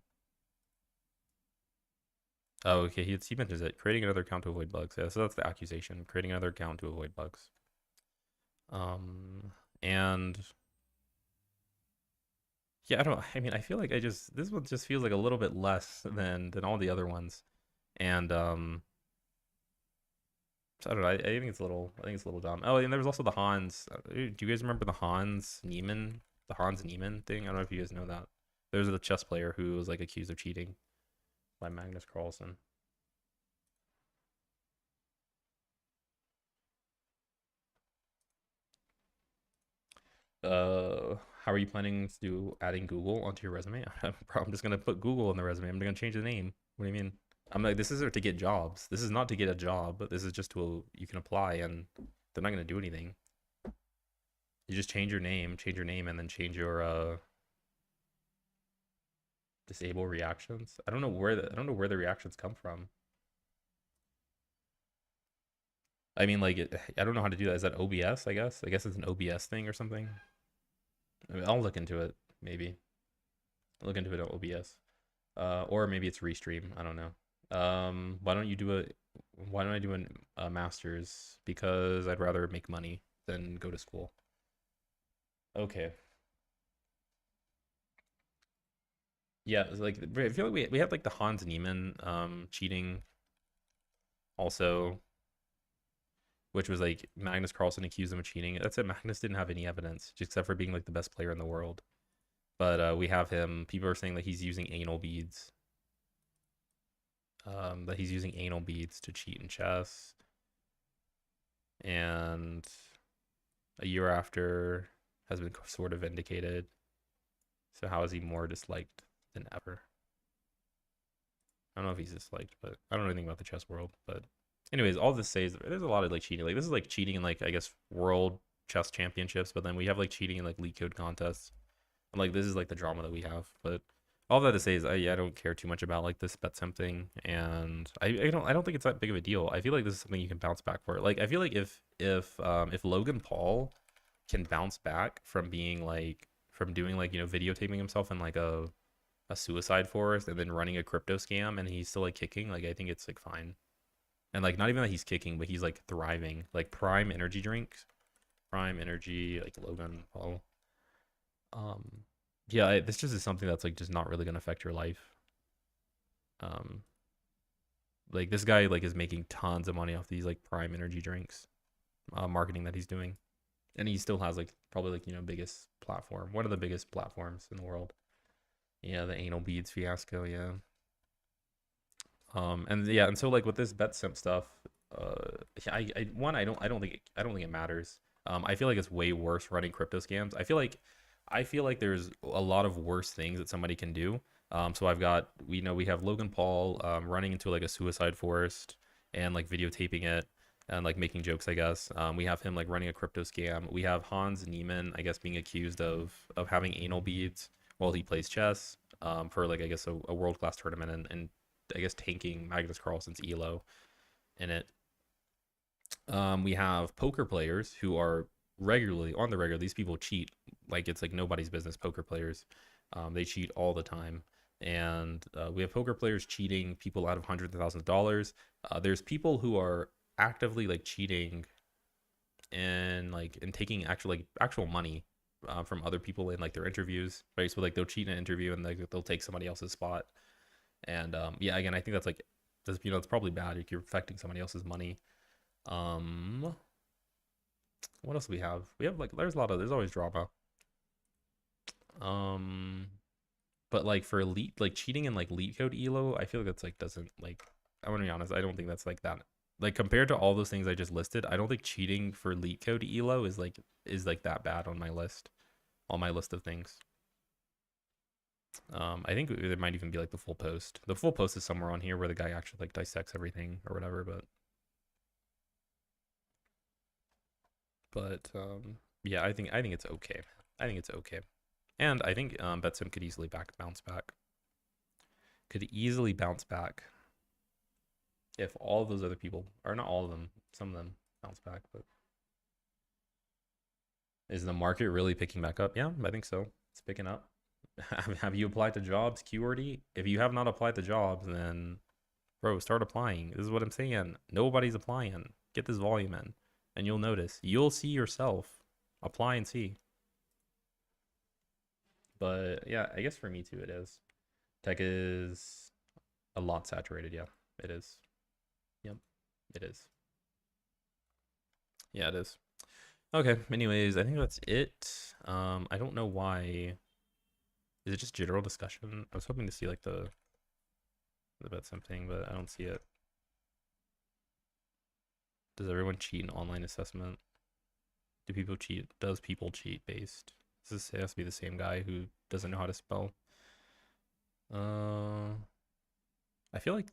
A: Oh, okay, he mentions it. Creating another account to avoid bugs. Yeah, so that's the accusation. Creating another account to avoid bugs. And yeah, I don't. I mean, I feel like this one just feels like a little bit less than all the other ones. And so I don't know. I think it's a little. I think it's a little dumb. Oh, and there was also the Hans. Do you guys remember the Hans Niemann? The Hans Niemann thing? I don't know if you guys know that. There's a chess player who was like accused of cheating by Magnus Carlsen. How are you planning to do adding Google onto your resume? I'm just gonna put Google in the resume. I'm gonna change the name. What do you mean? I'm like, this isn't to get jobs. This is not to get a job, but this is just to you can apply and they're not gonna do anything. You just change your name, and then change your disable reactions. I don't know where the reactions come from. I mean, like, I don't know how to do that. Is that OBS? I guess. I guess it's an OBS thing or something. I mean, I'll look into it. Maybe I'll look into it on OBS. Or maybe it's Restream. I don't know. Why don't you do a? Why don't I do a master's? Because I'd rather make money than go to school. Okay. Yeah, it's like I feel like we have like the Hans Niemann cheating also, which was like Magnus Carlsen accused him of cheating. That's it. Magnus didn't have any evidence, just except for being like the best player in the world. But we have him. People are saying that he's using anal beads. That he's using anal beads to cheat in chess. And a year after has been sort of vindicated. So how is he more disliked than ever? I don't know if he's disliked, but I don't know anything about the chess world. But anyways, all this says there's a lot of like cheating. Like this is like cheating in like I guess world chess championships, but then we have like cheating in like Leetcode contests. And like this is like the drama that we have. But all that to say is I don't care too much about like this Betsem thing, and I don't think it's that big of a deal. I feel like this is something you can bounce back for. Like I feel like if Logan Paul can bounce back from being like from doing like videotaping himself in like a suicide forest and then running a crypto scam and he's still like kicking, like I think it's like fine. And like not even that he's kicking, but he's like thriving. Like Prime energy drinks, Prime energy, like Logan Paul. Um yeah, this just is something that's like just not really gonna affect your life. Um like this guy like is making tons of money off these like Prime energy drinks, marketing that he's doing. And he still has like probably like biggest platform, one of the biggest platforms in the world. Yeah, the anal beads fiasco, yeah. And yeah, and so like with this bet simp stuff, I don't think it matters. I feel like it's way worse running crypto scams. I feel like there's a lot of worse things that somebody can do. So we have Logan Paul running into like a suicide forest and like videotaping it and like making jokes, I guess. We have him like running a crypto scam. We have Hans Niemann, I guess, being accused of having anal beads while he plays chess for like I guess a world class tournament and I guess tanking Magnus Carlsen's elo in it. We have poker players who are regularly on the regular. These people cheat like it's like nobody's business. Poker players, they cheat all the time, and we have poker players cheating people out of hundreds of thousands of dollars. There's people who are actively like cheating and taking actual money from other people in like their interviews, right? So like they'll cheat in an interview and like they'll take somebody else's spot. And yeah, again, I think it's probably bad if you're affecting somebody else's money. Um, what else do we have? We have like there's always drama. Um, but like for elite like cheating in like Leetcode elo, I feel like that's like doesn't like I want to be honest, I don't think that's like that. Like compared to all those things I just listed, I don't think cheating for Leetcode elo is like that bad on my list of things. I think there might even be like the full post. The full post is somewhere on here where the guy actually like dissects everything or whatever, but yeah, I think it's okay. I think it's okay. And I think Betsim could easily bounce back. Could easily bounce back if all of those other people, or not all of them, some of them bounce back. But is the market really picking back up? Yeah, I think so. It's picking up. Have you applied to jobs, QWERTY? If you have not applied to jobs, then bro, start applying. This is what I'm saying. Nobody's applying. Get this volume in, and you'll notice. You'll see yourself. Apply and see. But yeah, I guess for me too, it is. Tech is a lot saturated. Yeah, it is. Yep, it is. Yeah, it is. Okay. Anyways, I think that's it. I don't know why. Is it just general discussion? I was hoping to see like the about something, but I don't see it. Does everyone cheat in online assessment? Do people cheat? Does people cheat based? This has to be the same guy who doesn't know how to spell. I feel like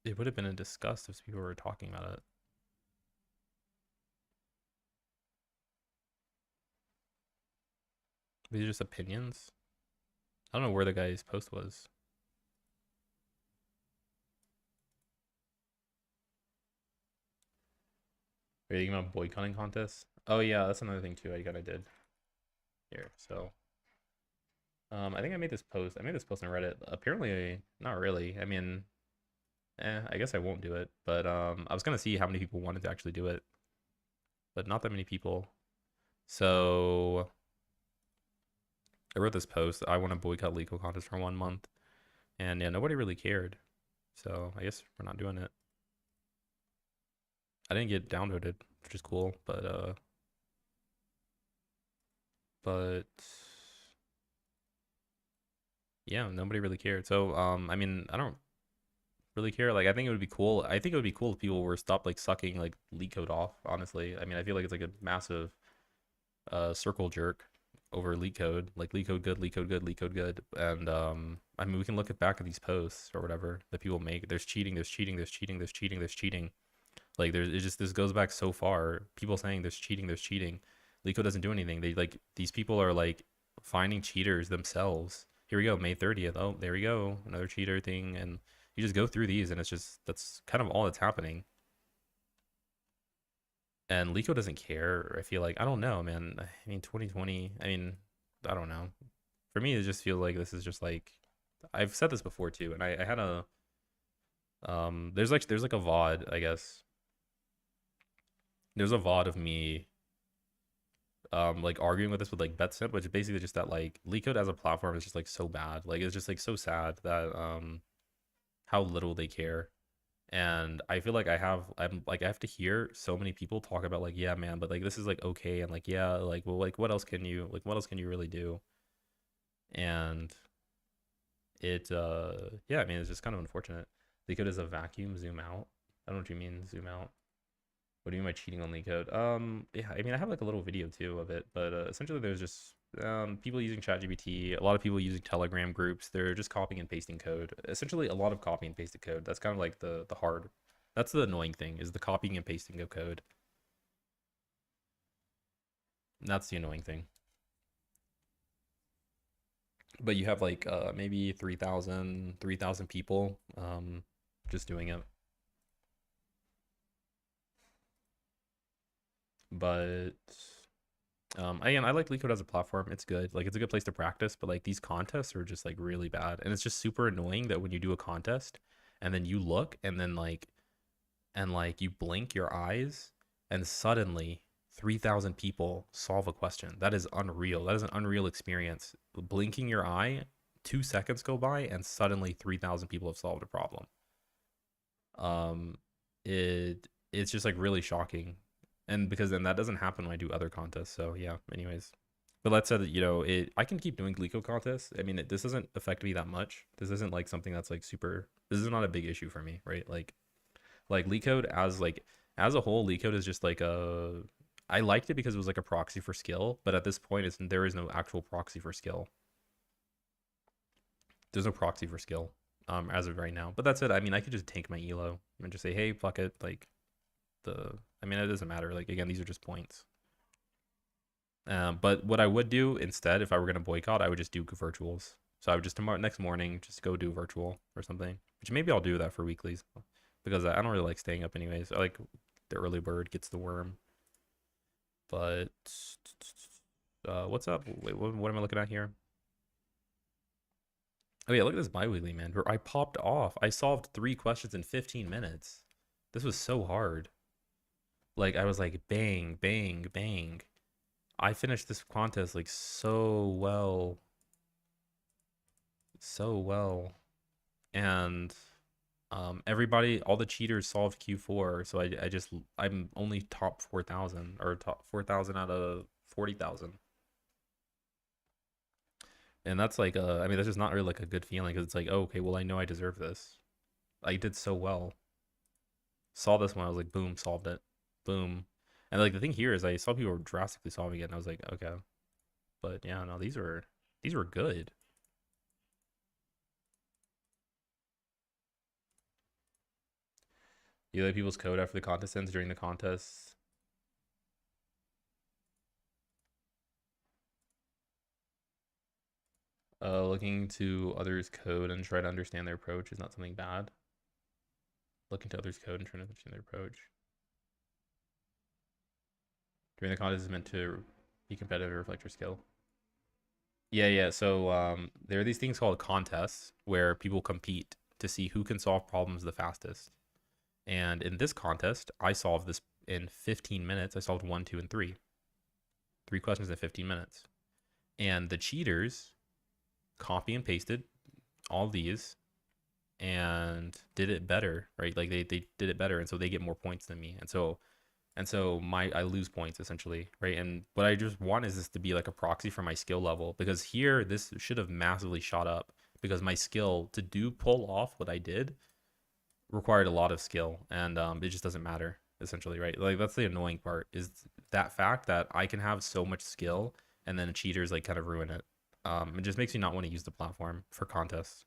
A: it would have been a disgust if people were talking about it. These are just opinions. I don't know where the guy's post was. Are you thinking about boycotting contests? Oh yeah, that's another thing too. I kind of did here. So, I think I made this post. I made this post on Reddit. Apparently, not really. I mean, I guess I won't do it. But I was gonna see how many people wanted to actually do it, but not that many people. So I wrote this post. I want to boycott Leetcode contests for 1 month, and yeah, nobody really cared. So I guess we're not doing it. I didn't get downvoted, which is cool, but yeah, nobody really cared. So I mean, I don't really care. Like I think it would be cool. I think it would be cool if people were stopped like sucking like Leetcode off, honestly. I mean, I feel like it's like a massive circle jerk over Leetcode. Like Leetcode good, Leetcode good, Leetcode good. And I mean, we can look back at these posts or whatever that people make. There's cheating, there's cheating, there's cheating, there's cheating, there's cheating. Like there's it just this goes back so far. People saying there's cheating, there's cheating. Leetcode doesn't do anything. They like these people are like finding cheaters themselves. Here we go, May 30th. Oh, there we go, another cheater thing, and you just go through these, and it's just that's kind of all that's happening. And Leetcode doesn't care. I feel like I don't know, man. I mean, 2020. I mean, I don't know. For me, it just feels like this is just like I've said this before too, and I had a there's like a VOD, I guess. There's a VOD of me like arguing with this with like Betsip, which is basically just that like Leetcode as a platform is just like so bad. Like it's just like so sad that how little they care. And I feel like I have to hear so many people talk about like, yeah, man, but like this is like okay, and like yeah, like well, like what else can you really do? And it yeah, I mean it's just kind of unfortunate. Leetcode is a vacuum, zoom out. I don't know what you mean, zoom out. What do you mean by cheating on Leetcode? Yeah, I mean I have like a little video too of it, but essentially there's just people using ChatGPT, a lot of people using Telegram groups. They're just copying and pasting code. Essentially, a lot of copy and pasted code. That's kind of like the hard. That's the annoying thing is the copying and pasting of code. That's the annoying thing. But you have like maybe 3,000 people just doing it. But again, I like Leetcode as a platform. It's good. Like it's a good place to practice, but like these contests are just like really bad. And it's just super annoying that when you do a contest and then you look and then like you blink your eyes and suddenly 3,000 people solve a question. That is unreal. That is an unreal experience. Blinking your eye, 2 seconds go by and suddenly 3,000 people have solved a problem. Um, it's just like really shocking, and because then that doesn't happen when I do other contests. So yeah. Anyways, but that said, I can keep doing Gleeko contests. I mean, this doesn't affect me that much. This isn't like something that's like super. This is not a big issue for me, right? Like Leetcode as a whole, Leetcode is just like a. I liked it because it was like a proxy for skill, but at this point, there is no actual proxy for skill. There's no proxy for skill, as of right now. But that's it. I mean, I could just tank my elo and just say, hey, fuck it. Like I mean, it doesn't matter. Like again, these are just points. But what I would do instead, if I were gonna boycott, I would just do virtuals. So I would just next morning just go do virtual or something. Which maybe I'll do that for weeklies because I don't really like staying up anyways. I like the early bird gets the worm. But what's up? Wait, what am I looking at here? Oh yeah, look at this biweekly, man. I popped off. I solved 3 questions in 15 minutes. This was so hard. Like I was like bang, bang, bang. I finished this contest like so well, so well, and everybody, all the cheaters solved Q4. So I'm only top 4,000 or top 4,000 out of 40,000. And that's like, I mean, that's just not really like a good feeling because it's like, oh, okay, well, I know I deserve this. I did so well. Saw this one, I was like, boom, solved it, boom. And like the thing here is, I saw people were drastically solving it, and I was like, okay, but yeah, no, these were good. You like people's code after the contest ends during the contest. Looking to others' code and try to understand their approach is not something bad. Looking to others' code and trying to understand their approach during the contest is meant to be competitive or reflect your skill. Yeah, yeah. So there are these things called contests where people compete to see who can solve problems the fastest. And in this contest, I solved this in 15 minutes. I solved one, two, and three. 3 questions in 15 minutes. And the cheaters copy and pasted all these and did it better, right? Like they did it better, and so they get more points than me. And so my I lose points essentially, right? And what I just want is this to be like a proxy for my skill level, because here this should have massively shot up because my skill to do pull off what I did required a lot of skill, and it just doesn't matter essentially, right? Like that's the annoying part, is that fact that I can have so much skill and then cheaters like kind of ruin it. It just makes me not want to use the platform for contests.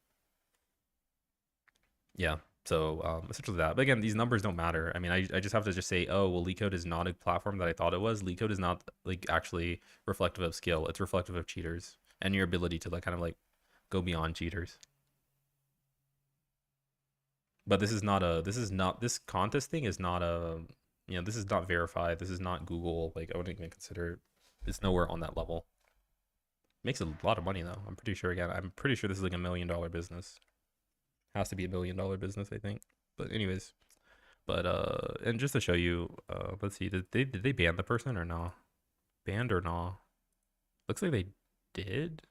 A: Yeah. So essentially that. But again, these numbers don't matter. I mean, I just have to just say, oh, well, Leetcode is not a platform that I thought it was. Leetcode is not like actually reflective of skill. It's reflective of cheaters and your ability to like kind of like go beyond cheaters. But this contest thing is not this is not verified. This is not Google. Like I wouldn't even consider it's nowhere on that level. Makes a lot of money though. I'm pretty sure this is like $1 million business. Has to be $1 million business, I think. But anyways, and just to show you, let's see, did they ban the person or no? Banned or no? Looks like they did.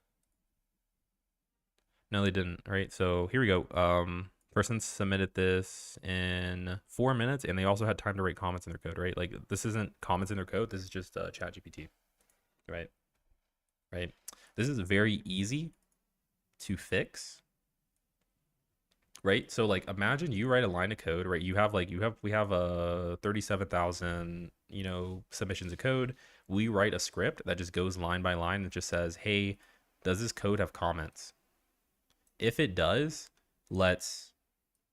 A: No, they didn't. Right. So here we go. Person submitted this in 4 minutes, and they also had time to write comments in their code. Right. Like this isn't comments in their code. This is just Chat GPT. Right. Right. This is very easy to fix. Right. So like imagine you write a line of code, right? We have 37,000, submissions of code. We write a script that just goes line by line and just says, hey, does this code have comments? If it does, let's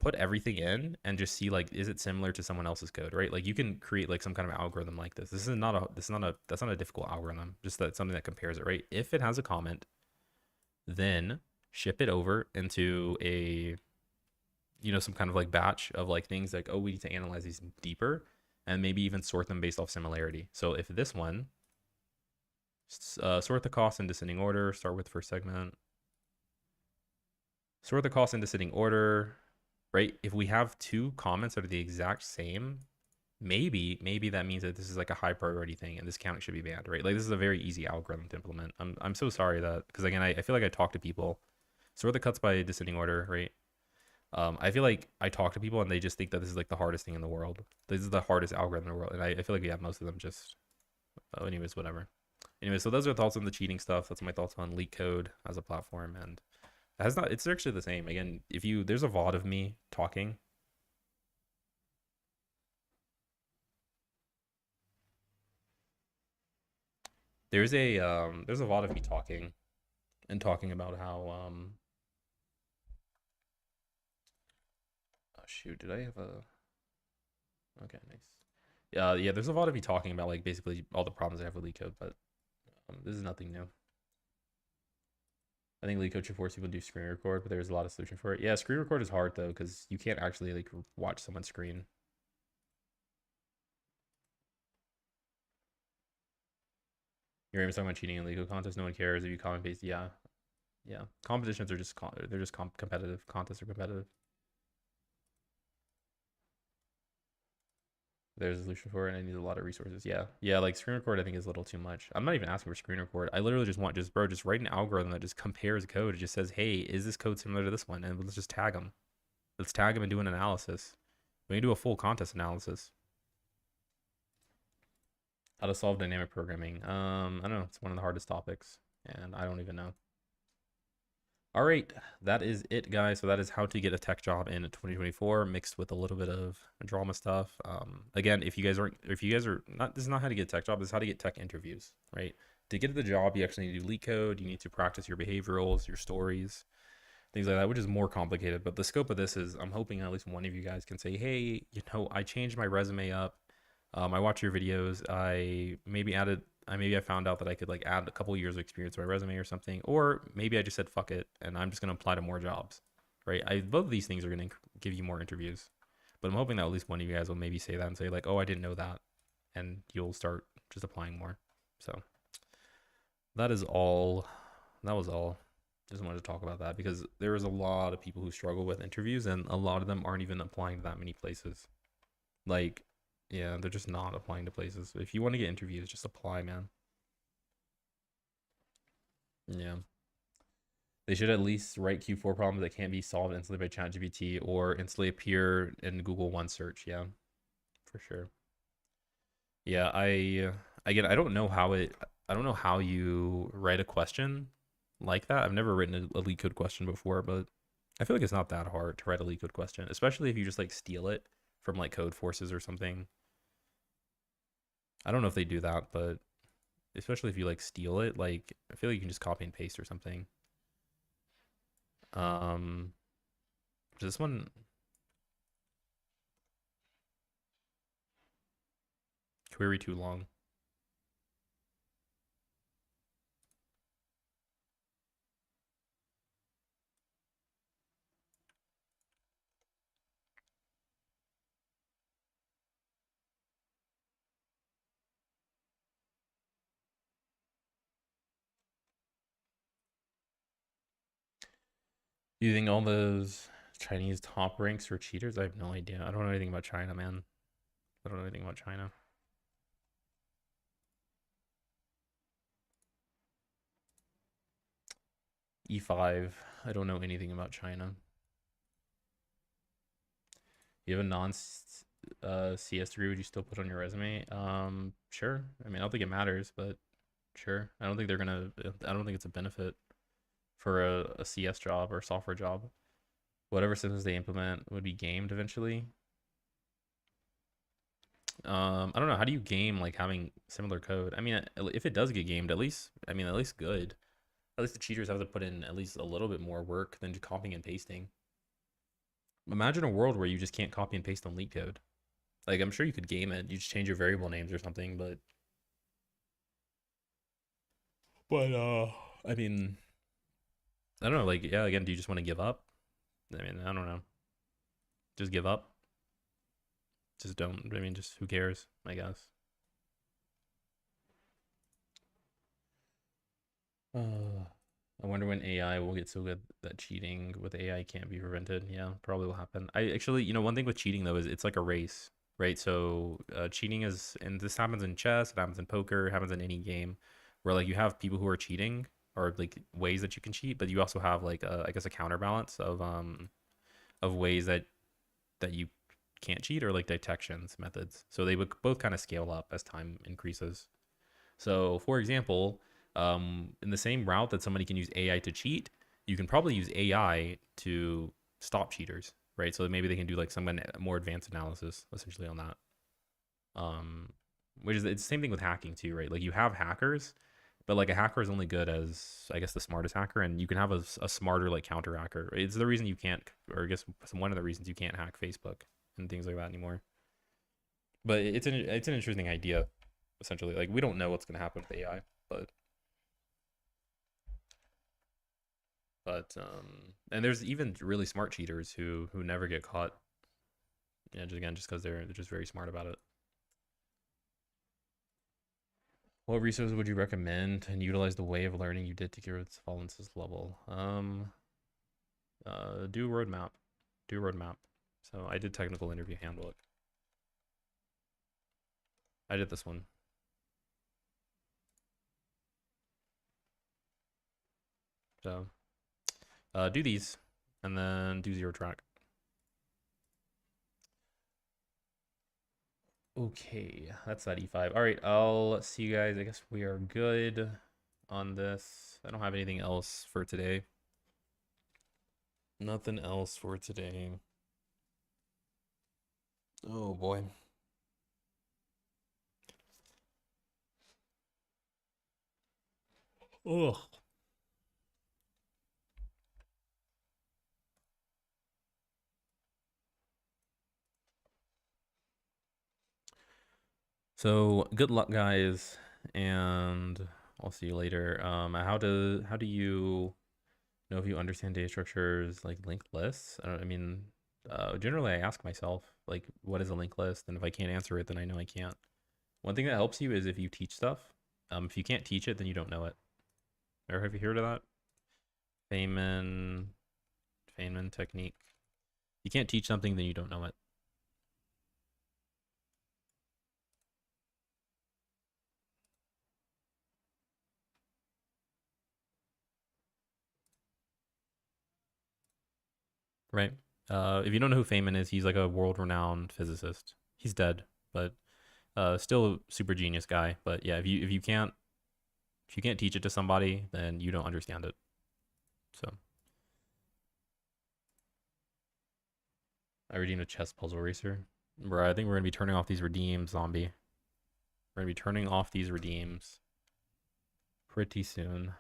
A: put everything in and just see, like, is it similar to someone else's code, right? Like you can create like some kind of algorithm like this. That's not a difficult algorithm. Just that something that compares it, right? If it has a comment, then ship it over into a some kind of like batch of like things like, oh, we need to analyze these deeper and maybe even sort them based off similarity. So if this one, sort the cost in descending order, start with first segment, sort the cost in descending order, right? If we have two comments that are the exact same, maybe that means that this is like a high priority thing and this count should be banned, right? Like this is a very easy algorithm to implement. I'm so sorry that, because again, I feel like I talk to people, sort the cuts by descending order, right? I feel like I talk to people and they just think that this is like the hardest thing in the world. This is the hardest algorithm in the world. And I feel like, yeah, most of them just, anyways, whatever. Anyway, so those are thoughts on the cheating stuff. That's my thoughts on Leetcode as a platform. And it's actually the same. Again, there's a VOD of me talking. There's a VOD of me talking and talking about how, oh shoot, did I have a, okay, nice. Yeah, there's a lot of me talking about like basically all the problems I have with Leetcode, but This is nothing new. I think Leetcode should force people to do screen record, but there's a lot of solution for it. Yeah, screen record is hard though, because you can't actually like watch someone's screen. You're even talking about cheating in Leetcode contests. No one cares if you comment paste. Yeah, yeah. Competitions are just they're just competitive. Contests are competitive. There's a solution for it, and it needs a lot of resources. Yeah, yeah. Like screen record, I think is a little too much. I'm not even asking for screen record. I literally just want just write an algorithm that just compares code. It just says, hey, is this code similar to this one? And let's just tag them. Let's tag them and do an analysis. We can do a full contest analysis. How to solve dynamic programming. I don't know. It's one of the hardest topics, and I don't even know. All right, that is it, guys. So that is how to get a tech job in 2024, mixed with a little bit of drama stuff. Again, if you guys are not, this is not how to get a tech job. This is how to get tech interviews, right? To get the job, you actually need to do Leetcode. You need to practice your behaviorals, your stories, things like that, which is more complicated. But the scope of this is, I'm hoping at least one of you guys can say, hey, I changed my resume up. I watch your videos. I found out that I could like add a couple years of experience to my resume or something, or maybe I just said fuck it and I'm just gonna apply to more jobs, right? Both of these things are gonna give you more interviews, but I'm hoping that at least one of you guys will maybe say that and say like, oh, I didn't know that, and you'll start just applying more. So that is all. That was all. Just wanted to talk about that because there is a lot of people who struggle with interviews, and a lot of them aren't even applying to that many places. Like, yeah, they're just not applying to places. If you want to get interviews, just apply, man. Yeah. They should at least write Q4 problems that can't be solved instantly by ChatGPT or instantly appear in Google One search. Yeah, for sure. Yeah, again, I don't know how you write a question like that. I've never written a LeetCode question before, but I feel like it's not that hard to write a LeetCode question, especially if you just like steal it from like code forces or something. I don't know if they do that, but especially if you like steal it, like I feel like you can just copy and paste or something. Um, this one query too long. Do you think all those Chinese top ranks are cheaters? I have no idea. I don't know anything about China, man. I don't know anything about China. E5. I don't know anything about China. You have a non CS degree, would you still put on your resume? Sure. I mean, I don't think it matters, but sure. I don't think I don't think it's a benefit for a CS job or a software job. Whatever systems they implement would be gamed eventually. I don't know. How do you game like having similar code? I mean, if it does get gamed, at least good. At least the cheaters have to put in at least a little bit more work than just copying and pasting. Imagine a world where you just can't copy and paste on Leetcode. Like, I'm sure you could game it. You just change your variable names or something, but I mean, I don't know. Like, yeah, again, do you just want to give up? I mean, I don't know. Just give up. Just don't. I mean, just who cares? I guess. I wonder when AI will get so good that cheating with AI can't be prevented. Yeah, probably will happen. I actually, one thing with cheating though is it's like a race, right? So cheating is, and this happens in chess, it happens in poker, it happens in any game, where like you have people who are cheating or like ways that you can cheat, but you also have like I guess a counterbalance of ways that you can't cheat or like detections methods. So they would both kind of scale up as time increases. So, for example, in the same route that somebody can use AI to cheat, you can probably use AI to stop cheaters, right? So maybe they can do like some more advanced analysis essentially on that. Which is it's the same thing with hacking too, right? Like you have hackers, but like a hacker is only good as I guess the smartest hacker, and you can have a smarter like counter hacker. It's the reason you can't, or I guess one of the reasons you can't hack Facebook and things like that anymore. But it's an interesting idea essentially. Like we don't know what's going to happen with AI, but But and there's even really smart cheaters who never get caught. Yeah, just again, just because they're just very smart about it. What resources would you recommend and utilize the way of learning you did to get rid of Fallen's level? Do roadmap. Do roadmap. So I did technical interview handbook. I did this one. So do these and then do zero track. Okay, that's that E5. All right, I'll see you guys. I guess we are good on this. I don't have anything else for today. Nothing else for today. Oh boy. Ugh. So good luck, guys, and I'll see you later. How do you know if you understand data structures like linked lists? I mean, generally I ask myself like, what is a linked list? And if I can't answer it, then I know I can't. One thing that helps you is if you teach stuff. If you can't teach it, then you don't know it. Or have you heard of that? Feynman technique. You can't teach something, then you don't know it. Right? If you don't know who Feynman is, he's like a world-renowned physicist. He's dead, but still a super genius guy. But yeah, if you can't teach it to somebody, then you don't understand it. So I redeemed a chess puzzle racer. Bro, I think we're gonna be turning off these redeems, zombie. We're gonna be turning off these redeems pretty soon.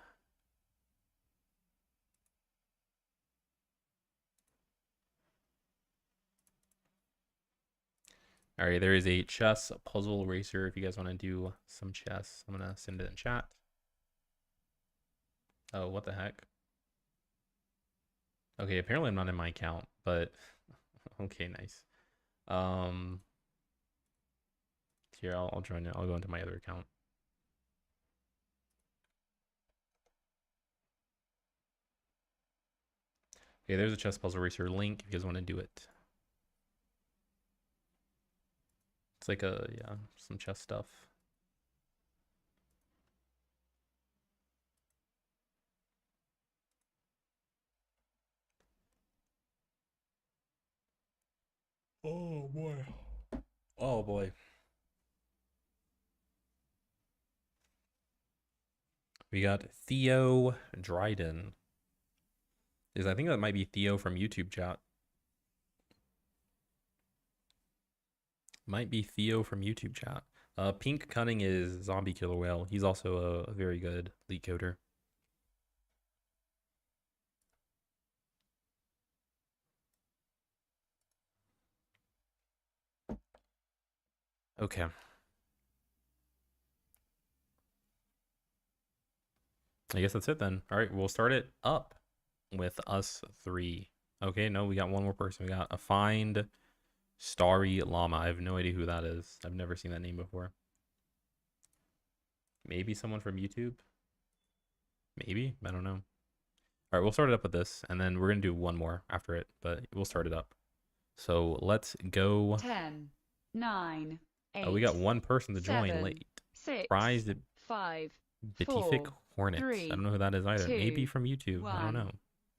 A: All right, there is a chess puzzle racer. If you guys want to do some chess, I'm gonna send it in chat. Oh, what the heck? Okay, apparently I'm not in my account, but okay, nice. Here I'll join it. I'll go into my other account. Okay, there's a chess puzzle racer link if you guys want to do it. It's like yeah, some chess stuff. Oh boy. Oh boy. We got Theo Dryden. I think that might be Theo from YouTube chat. Might be Theo from YouTube chat. Pink Cunning is Zombie Killer Whale. He's also a very good Leetcoder. Okay. I guess that's it then. All right, we'll start it up with us three. Okay, no, we got one more person. We got a Find Starry Llama. I have no idea who that is. I've never seen that name before. Maybe someone from YouTube? Maybe? I don't know. All right, we'll start it up with this, and then we're going to do one more after it, but we'll start it up. So let's go.
B: 10, 9, 8.
A: Oh, we got one person to
B: 7,
A: join late.
B: 6,
A: Prized
B: 5,
A: Beatific
B: 4,
A: Hornet.
B: 3,
A: I don't know who that is either.
B: 2,
A: Maybe from YouTube.
B: 1,
A: I don't know.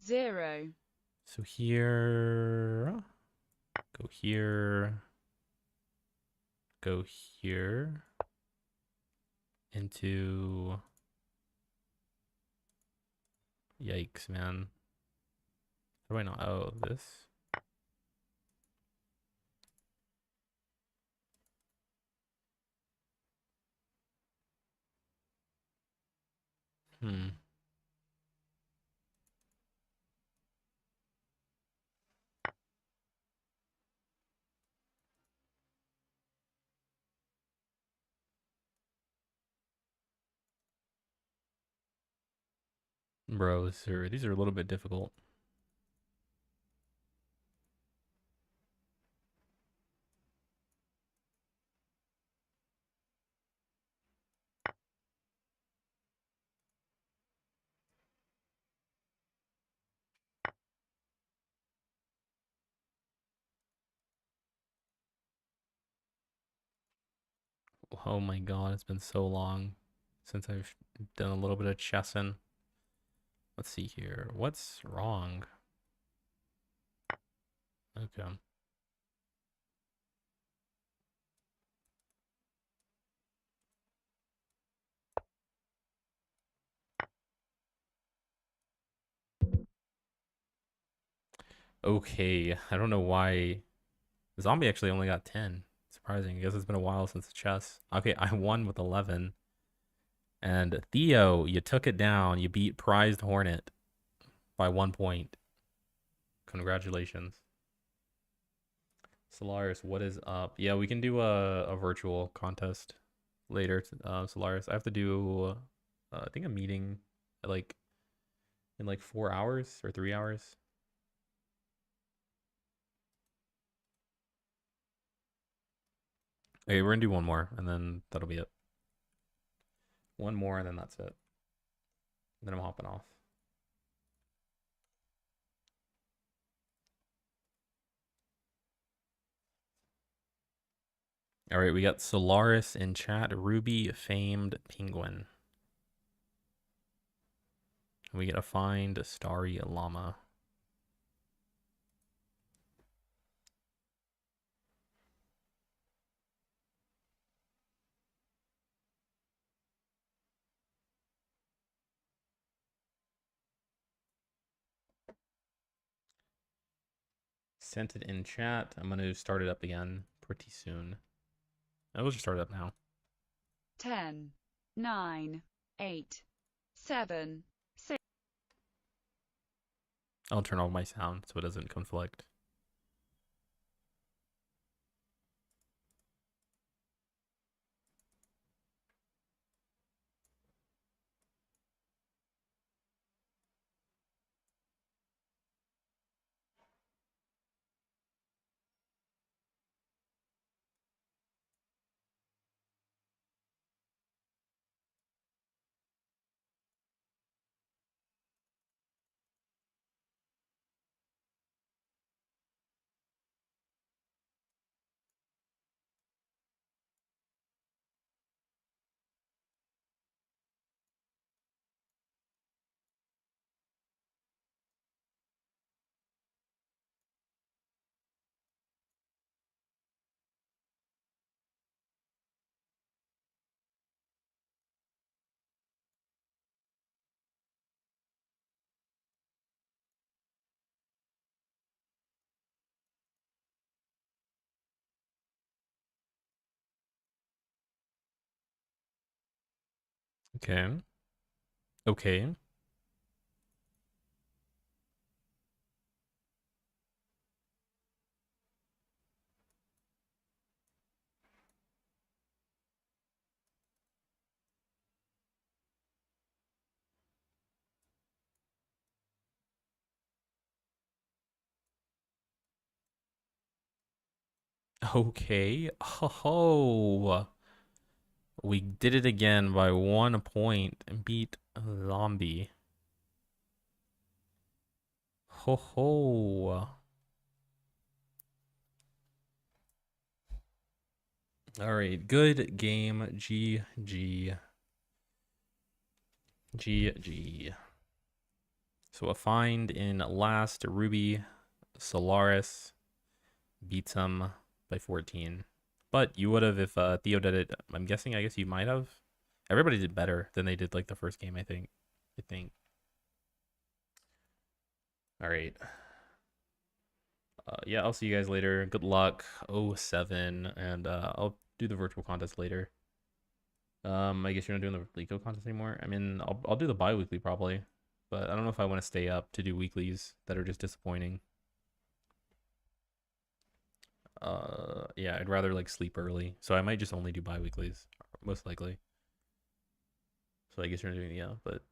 B: 0.
A: So here, go here, go here, into. Yikes, man. How do I not? Oh, this. Hmm. Bro, these are a little bit difficult. Oh my god, it's been so long since I've done a little bit of chessing. Let's see here. What's wrong? Okay. Okay. I don't know why. The zombie actually only got 10. Surprising. I guess it's been a while since chess. Okay, I won with 11. And Theo, you took it down. You beat Prized Hornet by 1 point. Congratulations. Solaris, what is up? Yeah, we can do a virtual contest later. Solaris, I have to do, I think a meeting at like in like 4 hours or 3 hours. Okay, we're gonna do one more, and then that'll be it. One more, and then that's it. Then I'm hopping off. All right, we got Solaris in chat. Ruby famed penguin. We get to find a starry llama. Sent it in chat. I'm gonna start it up again pretty soon. I will just start it up now.
B: 10, 9, 8, 7, 6.
A: I'll turn off my sound so it doesn't conflict. Okay. Okay. Okay. Oh, we did it again by 1 point and beat a zombie. Ho ho. All right, good game. GG. GG. So a find in last. Ruby Solaris beats him by 14. But you would have if Theo did it. I'm guessing. I guess you might have. Everybody did better than they did like the first game. I think. I think. All right. Yeah, I'll see you guys later. Good luck. 07, and I'll do the virtual contest later. I guess you're not doing the Leetcode contest anymore. I mean, I'll do the bi-weekly probably, but I don't know if I want to stay up to do weeklies that are just disappointing. Yeah, I'd rather like sleep early, so I might just only do bi-weeklies, most likely. So I guess you're not doing, yeah, but